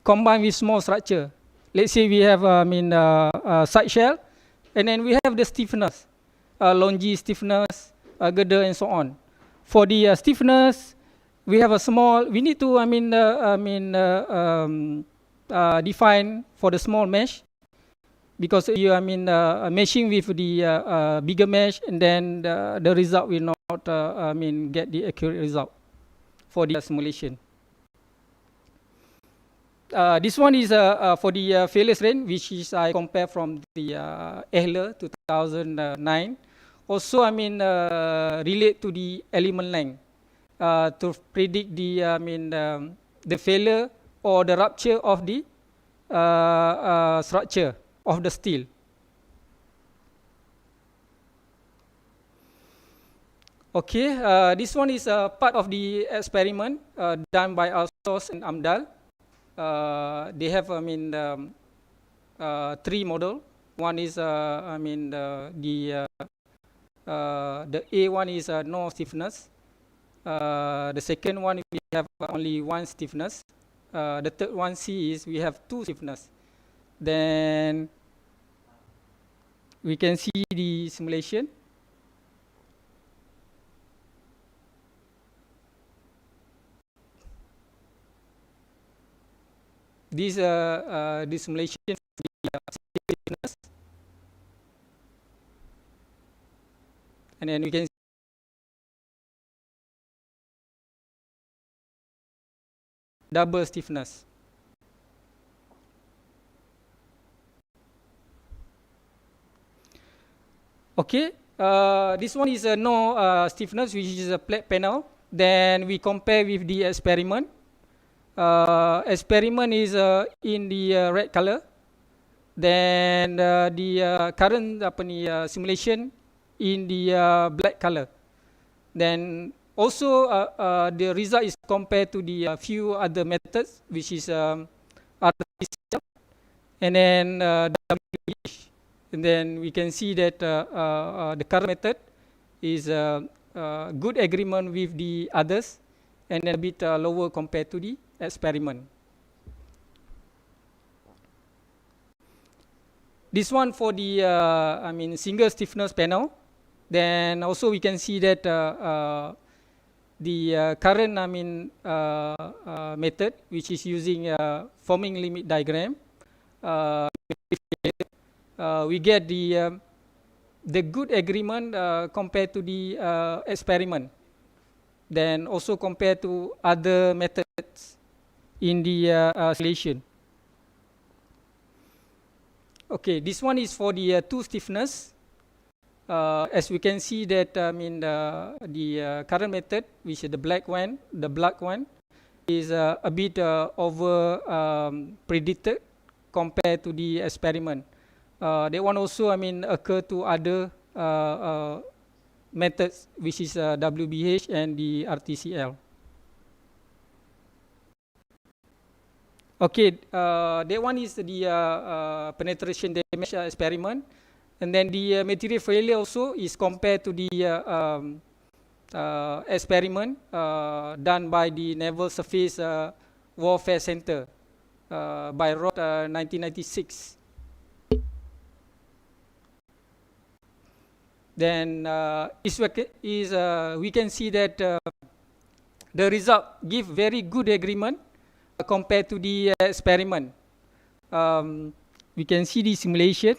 Speaker 3: combined with small structure. Let's say we have side shell, and then we have the stiffness. longy stiffness, girder, and so on. For the stiffness, we have a small. We need to, define for the small mesh, because you, meshing with the bigger mesh, and then the result will not, get the accurate result for the simulation. This one is for the failure range, which is I compare from the Ehler 2009. Also, relate to the element length to predict the the failure or the rupture of the structure of the steel. Okay, this one is part of the experiment done by Alsos and Amdal. They have, three model. One is, the A one is no stiffness. The second one we have only one stiffness. The third one C is we have two stiffness. Then we can see the simulation. This simulation stiffness, and then we can see double stiffness. Okay, this one is no stiffness, which is a flat panel. Then we compare with the experiment. Experiment is in the red color. Then the current simulation in the black color. Then also the result is compared to the few other methods, which is RTCL and then WH. And then we can see that the current method is good agreement with the others, and a bit lower compared to the experiment. This one for the single stiffness panel. Then also we can see that the current method, which is using forming limit diagram, we get the good agreement compared to the experiment. Then also compared to other methods in the simulation. Okay, this one is for the two stiffness. As we can see that the current method, which is the black one, is a bit over predicted compared to the experiment. That one also occur to other methods, which is WBH and the RTCL. Okay, that one is the penetration damage experiment. And then the material failure also is compared to the experiment done by the Naval Surface Warfare Center by Roth 1996. Then we can see that the result give very good agreement compared to the experiment. We can see the simulation.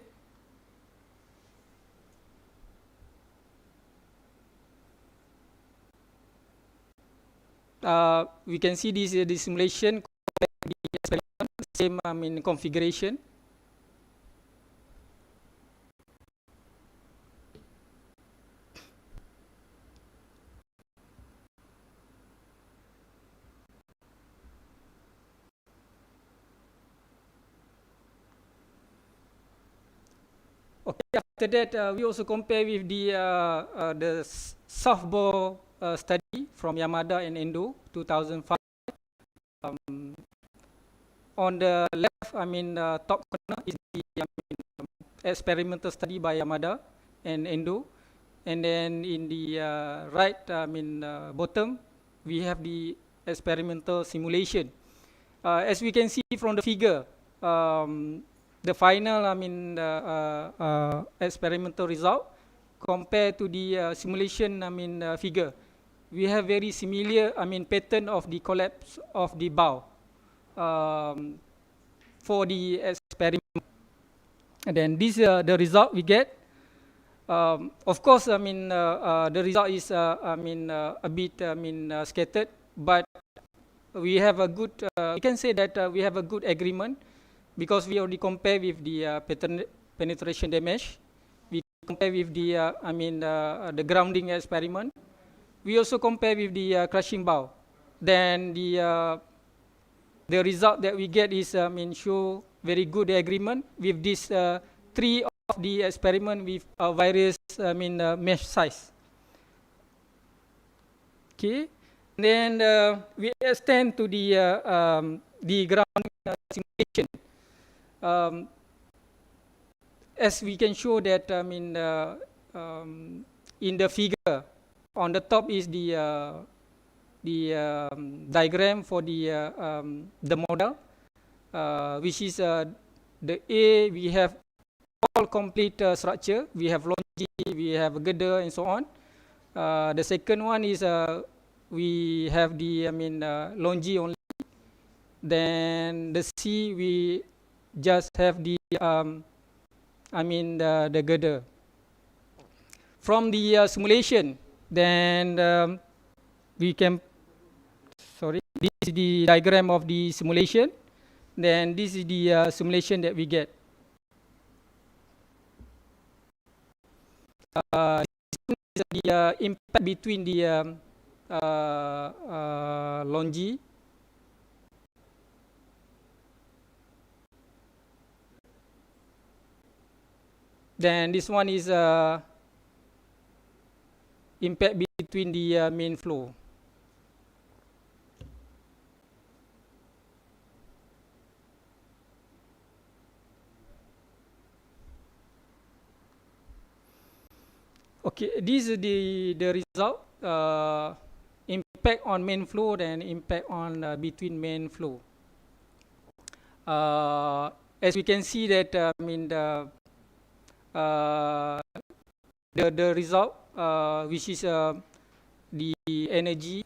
Speaker 3: We can see this the simulation compared to the experiment, same configuration. Okay, after that, we also compare with the softball study from Yamada and Endo, 2005. On the left, top corner is the experimental study by Yamada and Endo, and then in the right, bottom, we have the experimental simulation. As we can see from the figure, the final experimental result compare to the simulation, figure, we have very similar, pattern of the collapse of the bow for the experiment. And then this the result we get. Of course, the result is, a bit, scattered, but we have a good, we can say that we have a good agreement because we already compare with the penetration damage. We compare with the, the grounding experiment. We also compare with the crushing bow. Then the result that we get is, show very good agreement with this three of the experiment with various, mesh size. Okay. Then we extend to the ground simulation. As we can show that, in the figure, on the top is the diagram for the model, which is the A. We have all complete structure. We have longi, we have girder, and so on. The second one is we have the longi only. Then the C, we just have the the girder. From the simulation, then we can, sorry, this is the diagram of the simulation. Then this is the simulation that we get. This is the impact between the longi. Then this one is impact between the main flow. Okay, this is the result. Impact on main flow, then impact on between main flow. As we can see that, the result, which is the energy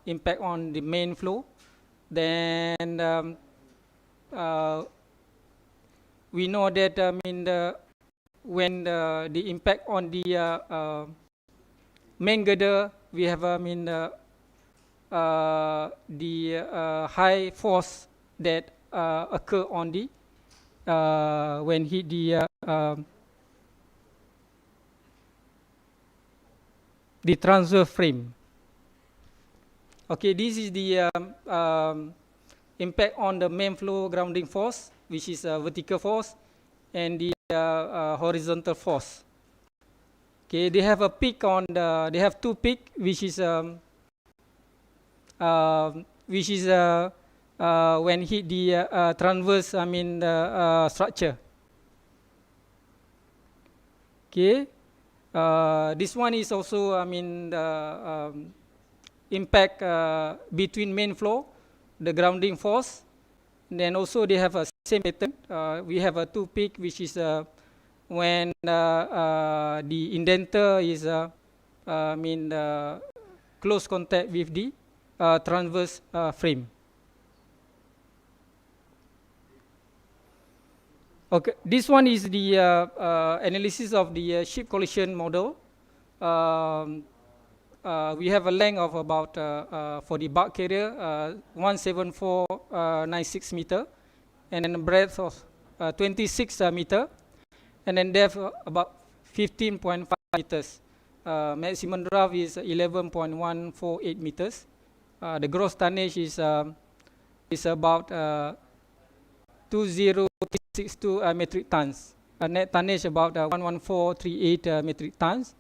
Speaker 3: impact on the main flow. Then we know that when the impact on the main girder, we have the high force that occur on the when hit the transverse frame. Okay, this is the impact on the main flow grounding force, which is a vertical force, and the horizontal force. Okay, they have a peak on the, they have two peak, which is when hit the transverse, structure. Okay, this one is also, impact between main flow, the grounding force. And then also they have a same pattern. We have a two peak, which is when the indenter is close contact with the transverse frame. Okay, this one is the analysis of the ship collision model. We have a length of about, for the bulk carrier, 17496 meter, and then a breadth of 26 meter, and then depth about 15.5 meters. Maximum draft is 11.148 meters. The gross tonnage is about 2062 metric tons. Net tonnage about 11438 metric tons.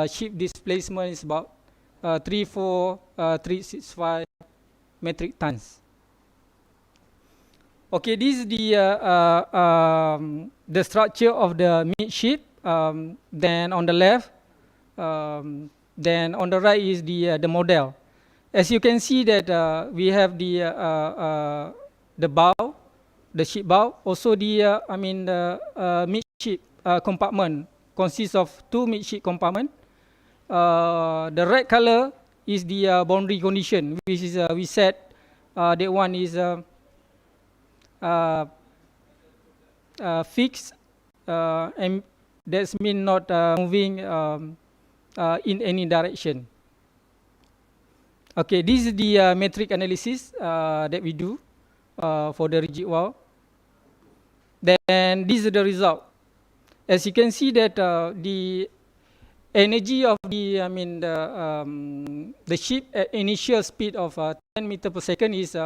Speaker 3: Ship displacement is about 34365 metric tons. Okay, this is the structure of the midship. Then on the left, then on the right is the model. As you can see that we have the bow, the ship bow, also the midship compartment consists of two midship compartments. The red color is the boundary condition, which is we said that one is fixed, and that's mean not moving in any direction. Okay, this is the metric analysis that we do for the rigid valve. Then this is the result. As you can see that the energy of the, the ship at initial speed of 10 meter per second is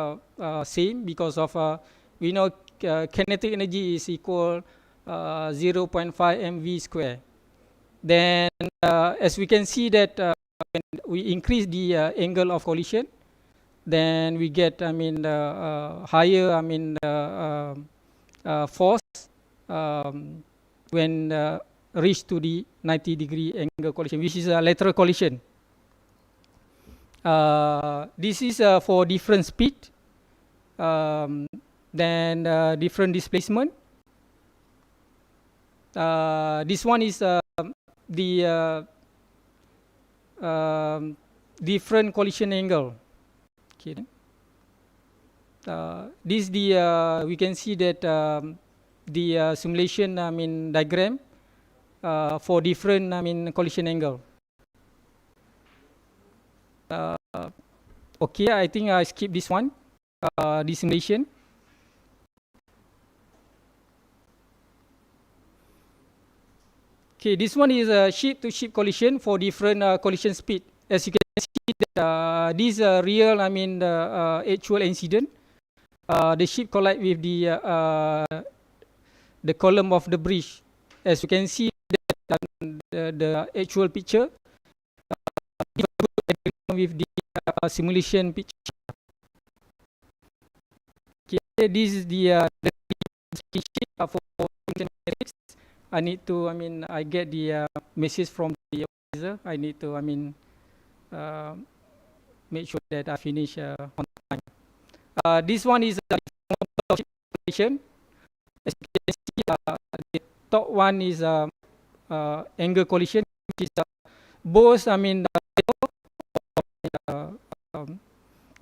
Speaker 3: same, because of we know kinetic energy is equal 0.5 mv square. Then as we can see that when we increase the angle of collision, then we get higher force when reach to the 90-degree angle collision, which is a lateral collision. This is for different speed, then different displacement. This one is the different collision angle. Okay. This the we can see that the simulation diagram for different collision angle. Okay, I think I skip this one, the simulation. Okay, this one is a ship-to-ship collision for different collision speed. As you can see, that this is a real, actual incident. The ship collide with the column of the bridge. As you can see, that the actual picture with the simulation picture. Okay, this is the ship for kinetics. I need to, I get the message from the advisor. I need to, make sure that I finish on time. This one is a calculation. As you can see, the top one is angle collision, which is both,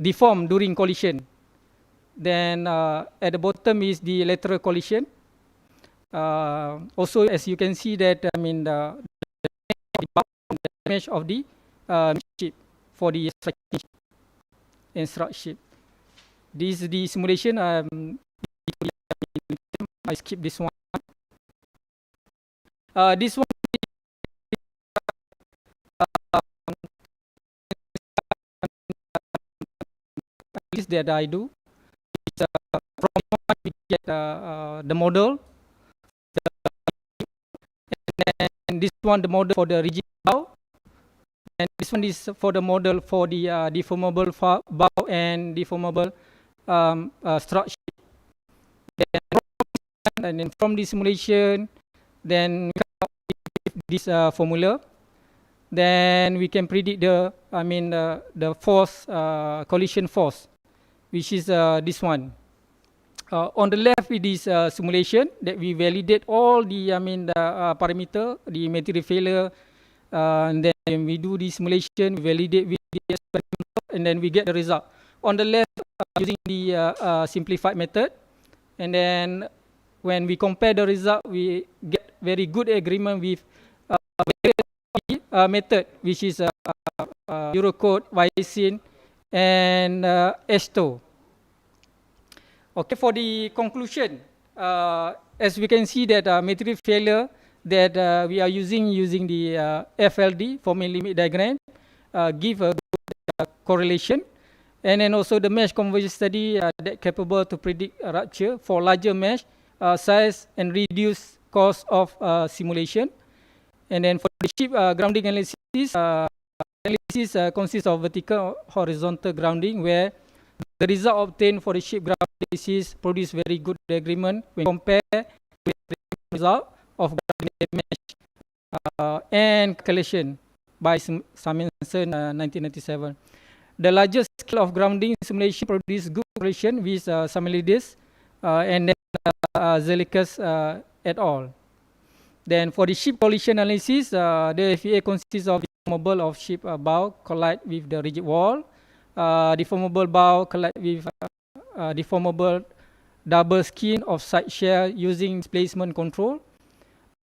Speaker 3: deformed during collision. Then at the bottom is the lateral collision. Also, as you can see that the mesh of the ship for the ship. This is the simulation. I skip this one. This one is that I do. It's, from we get the model. And this one, the model for the rigid bow, and this one is for the model for the deformable bow and deformable structure. And then from the simulation, then we come up with this formula. Then we can predict the the force, collision force, which is this one. On the left it is simulation that we validate all the parameter, the material failure, and then we do the simulation, we validate with the experiment, and then we get the result. On the left, using the simplified method, and then when we compare the result, we get very good agreement with method, which is Eurocode, YSIN, and ESTO. Okay, for the conclusion, as we can see that material failure that we are using the FLD, forming limit diagram, give a good correlation, and then also the mesh convergence study that capable to predict a rupture for larger mesh size and reduce cost of simulation. And then for the ship grounding analysis, consists of vertical horizontal grounding, where the result obtained for the ship grounding analysis produce very good agreement when compared with the result of grounding mesh and calculation by Simonson 1997. The largest scale of grounding simulation produced good correlation with Samelidis and then Zelikis et al. Then for the ship collision analysis, the FEA consists of deformable of ship bow collide with the rigid wall, deformable bow collide with deformable double skin of side shear using displacement control,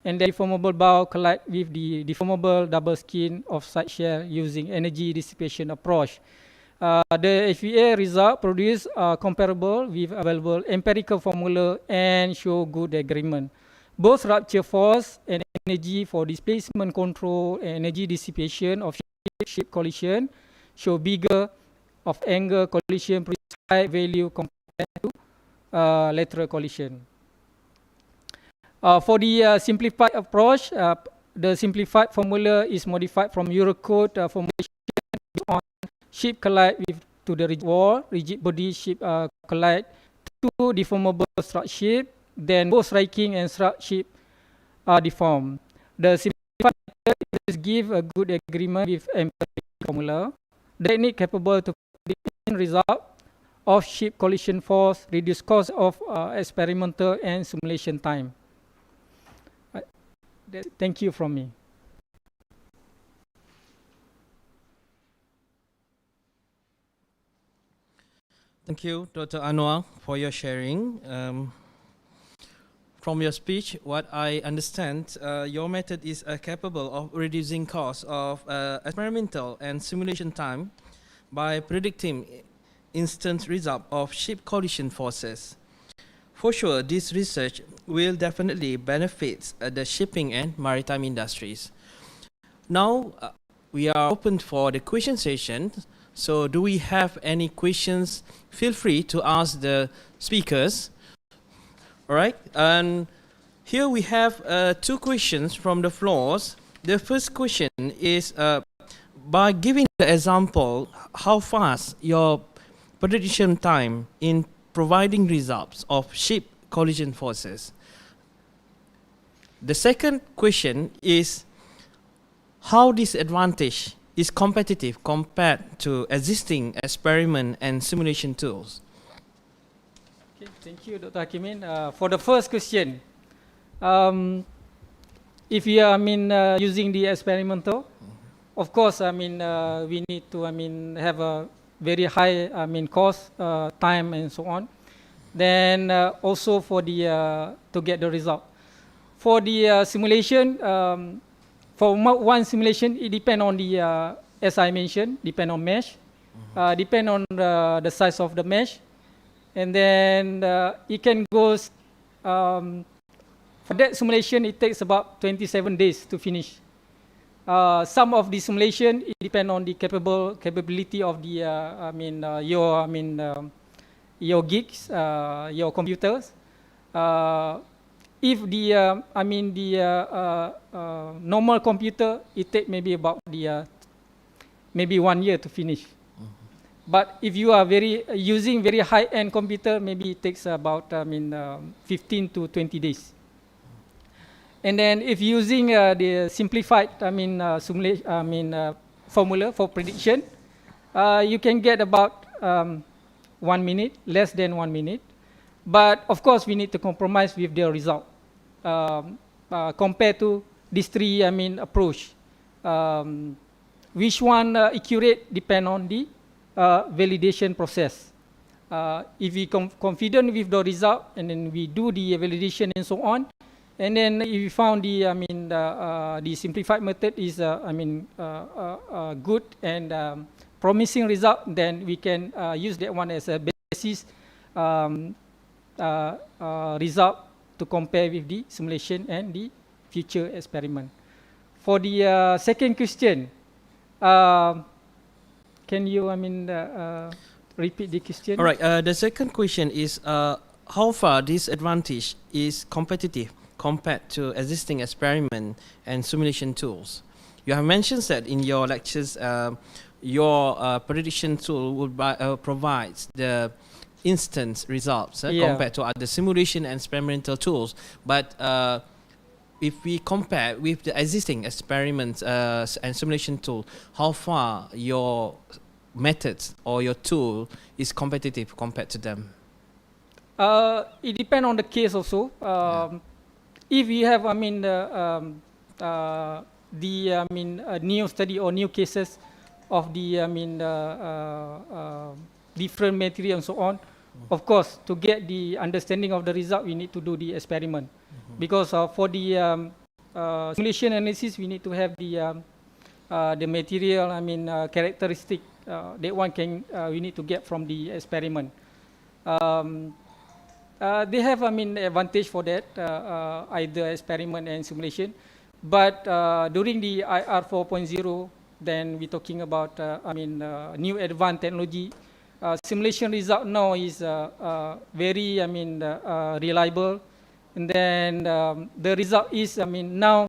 Speaker 3: and the deformable bow collide with the deformable double skin of side shear using energy dissipation approach. The FEA result produce comparable with available empirical formula and show good agreement. Both rupture force and energy for displacement control and energy dissipation of ship collision show bigger of angle collision produce high value compared to lateral collision. For the simplified approach, the simplified formula is modified from Eurocode formulation on ship collide with to the rigid wall, rigid body ship collide to deformable strut ship, then both striking and strut ship are deformed. The simplified method give a good agreement with empirical formula. The technique capable to predict result of ship collision force, reduce cost of experimental and simulation time. Thank you from me.
Speaker 1: Thank you, Dr. Anuar, for your sharing. From your speech, what I understand, your method is capable of reducing costs of experimental and simulation time by predicting instant result of ship collision forces. For sure, this research will definitely benefit the shipping and maritime industries. Now, we are open for the question session. So do we have any questions? Feel free to ask the speakers. All right, and here we have 2 questions from the floors. The first question is, by giving the example, how fast your prediction time in providing results of ship collision forces. The second question is, how this advantage is competitive compared to existing experiment and simulation tools?
Speaker 3: Okay, thank you, Dr. Hakimin. For the first question, if you are using the experimental, of course, we need to have a very high cost, time, and so on. Then also for the to get the result. For the simulation, for one simulation, it depends on the as I mentioned, depend on mesh, depend on the size of the mesh, and then it can go. For that simulation, it takes about 27 days to finish. Some of the simulation, it depend on the capability of the your gigs, your computers. If the normal computer, it take maybe about the maybe 1 year to finish. But if you are using very high-end computer, maybe it takes about 15 to 20 days. And then if using the simplified formula for prediction, you can get about 1 minute, less than 1 minute. But of course, we need to compromise with the result compared to these 3 approach. Which one accurate depend on the validation process. If we confident with the result, and then we do the validation and so on, and then if we found the simplified method is good and promising result, then we can use that one as a basis result to compare with the simulation and the future experiment. For the second question, can you repeat the question?
Speaker 1: All right. The second question is, how far this advantage is competitive compared to existing experiment and simulation tools? You have mentioned that in your lectures, your prediction tool would provides the instant results compared to other simulation and experimental tools. But if we compare with the existing experiments and simulation tool, how far your methods or your tool is competitive compared to them?
Speaker 3: It depends on the case also. if we have, new study or new cases of the, different material and so on, of course, to get the understanding of the result, we need to do the experiment. Because for the simulation analysis, we need to have the material, characteristic that one can, we need to get from the experiment. They have, advantage for that, either experiment and simulation. But during the IR 4.0, then we're talking about, new advanced technology. Simulation result now is very, reliable. And then the result is, now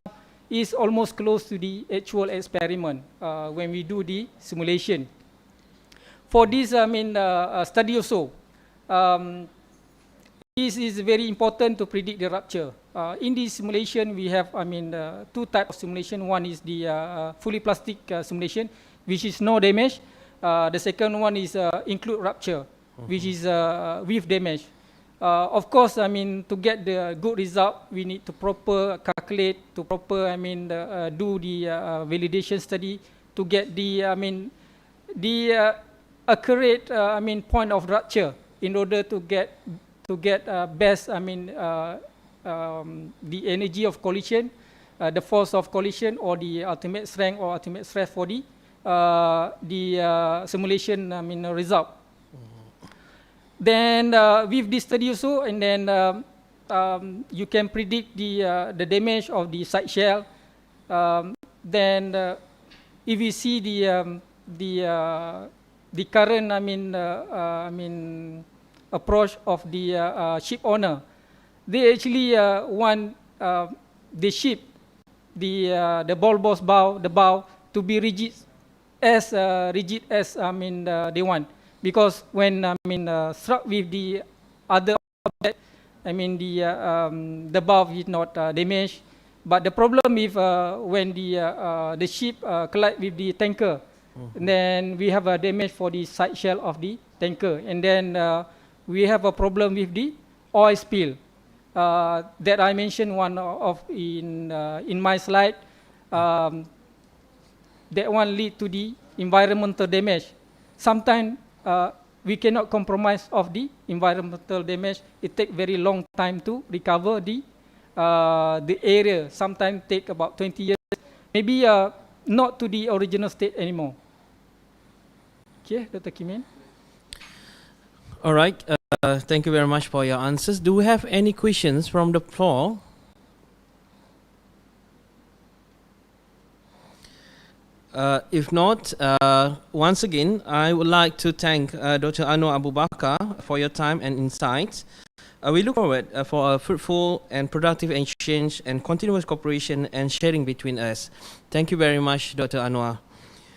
Speaker 3: is almost close to the actual experiment when we do the simulation. For this, study also, this is very important to predict the rupture. In this simulation, we have, two types of simulation. One is the fully plastic simulation, which is no damage. The second one is include rupture, which is with damage. Of course, to get the good result, we need to proper calculate, to proper, do the validation study to get the, the accurate, point of rupture in order to get best, the energy of collision, the force of collision, or the ultimate strength or ultimate stress for the simulation, result. Then with this study also, and then you can predict the damage of the side shell. Then if we see the current, approach of the ship owner, they actually want the ship, the bulbous bow, the bow, to be rigid as they want. Because when struck with the other object, the bow is not damaged. But the problem is when the ship collide with the tanker, and then we have a damage for the side shell of the tanker, and then we have a problem with the oil spill that I mentioned one of in my slide. That one lead to the environmental damage. Sometimes we cannot compromise of the environmental damage. It takes very long time to recover the area. Sometimes take about 20 years, maybe not to the original state anymore. Okay, Dr. Kimin.
Speaker 1: All right. Thank you very much for your answers. Do we have any questions from the floor? If not, once again, I would like to thank Dr. Anuar Abu Bakar for your time and insights. We look forward for a fruitful and productive exchange and continuous cooperation and sharing between us. Thank you very much, Dr. Anuar.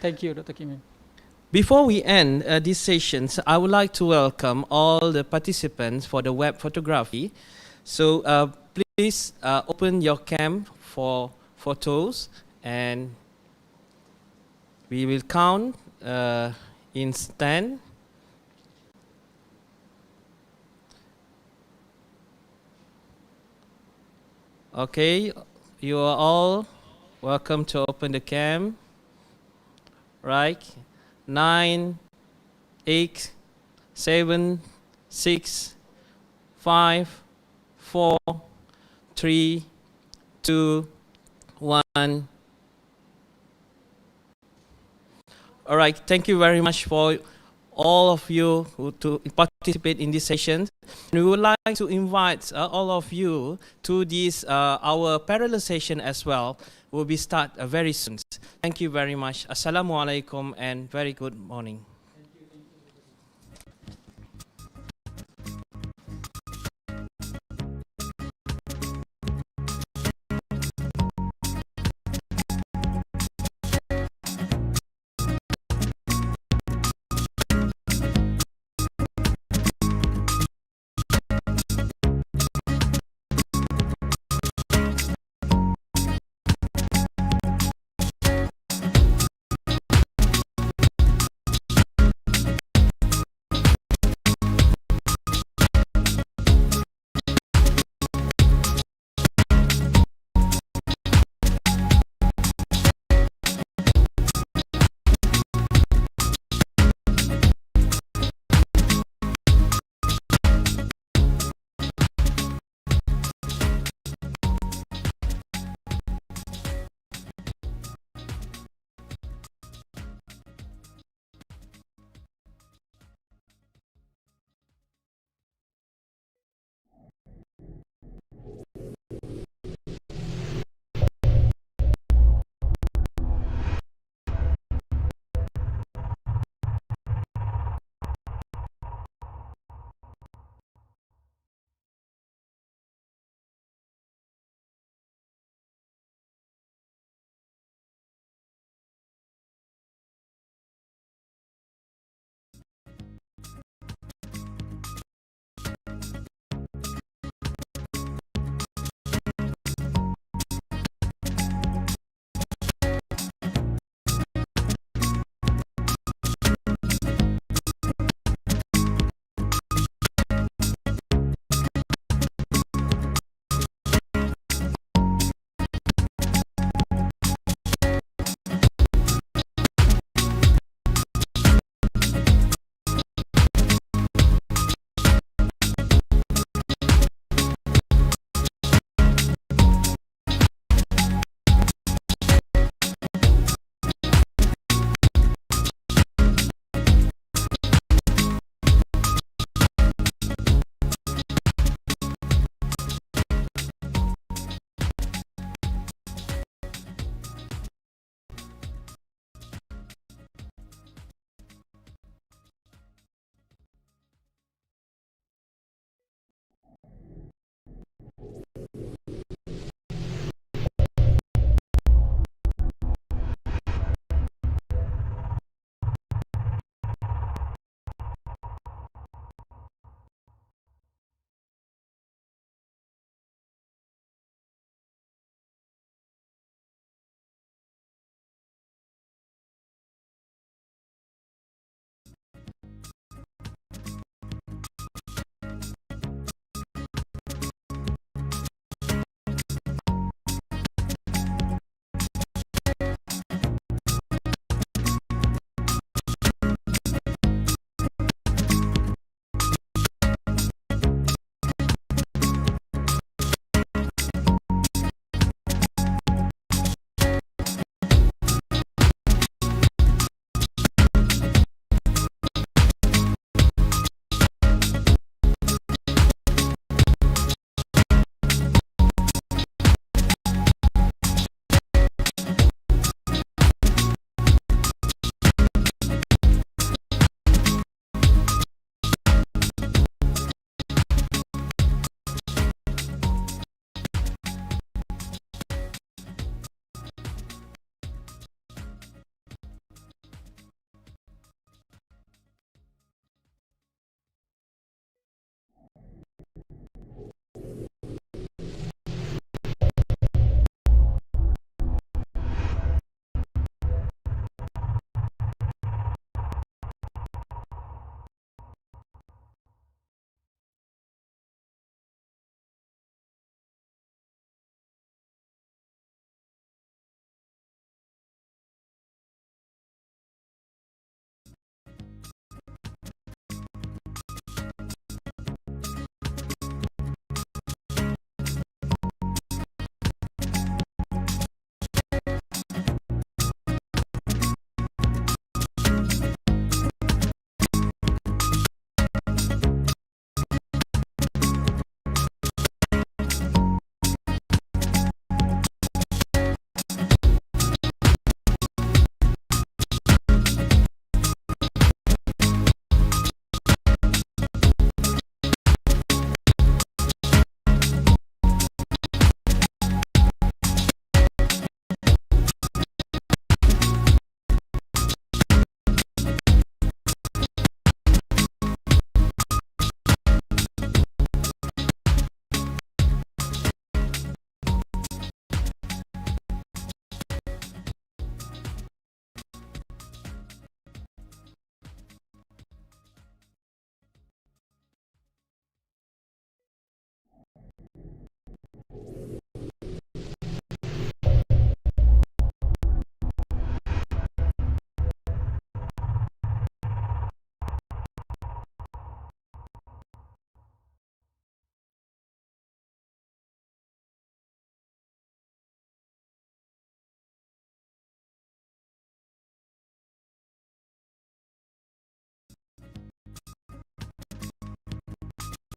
Speaker 3: Thank you, Dr. Kimin.
Speaker 1: Before we end these sessions, I would like to welcome all the participants for the web photography. So please open your cam for photos, and we will count in 10. Okay, you are all welcome to open the cam. Right. 9, 8, 7, 6, 5, 4, 3, 2, 1. All right, thank you very much for all of you who to participate in this session. We would like to invite all of you to this our parallel session as well. Will be start very soon. Thank you very much. Assalamualaikum and very good morning.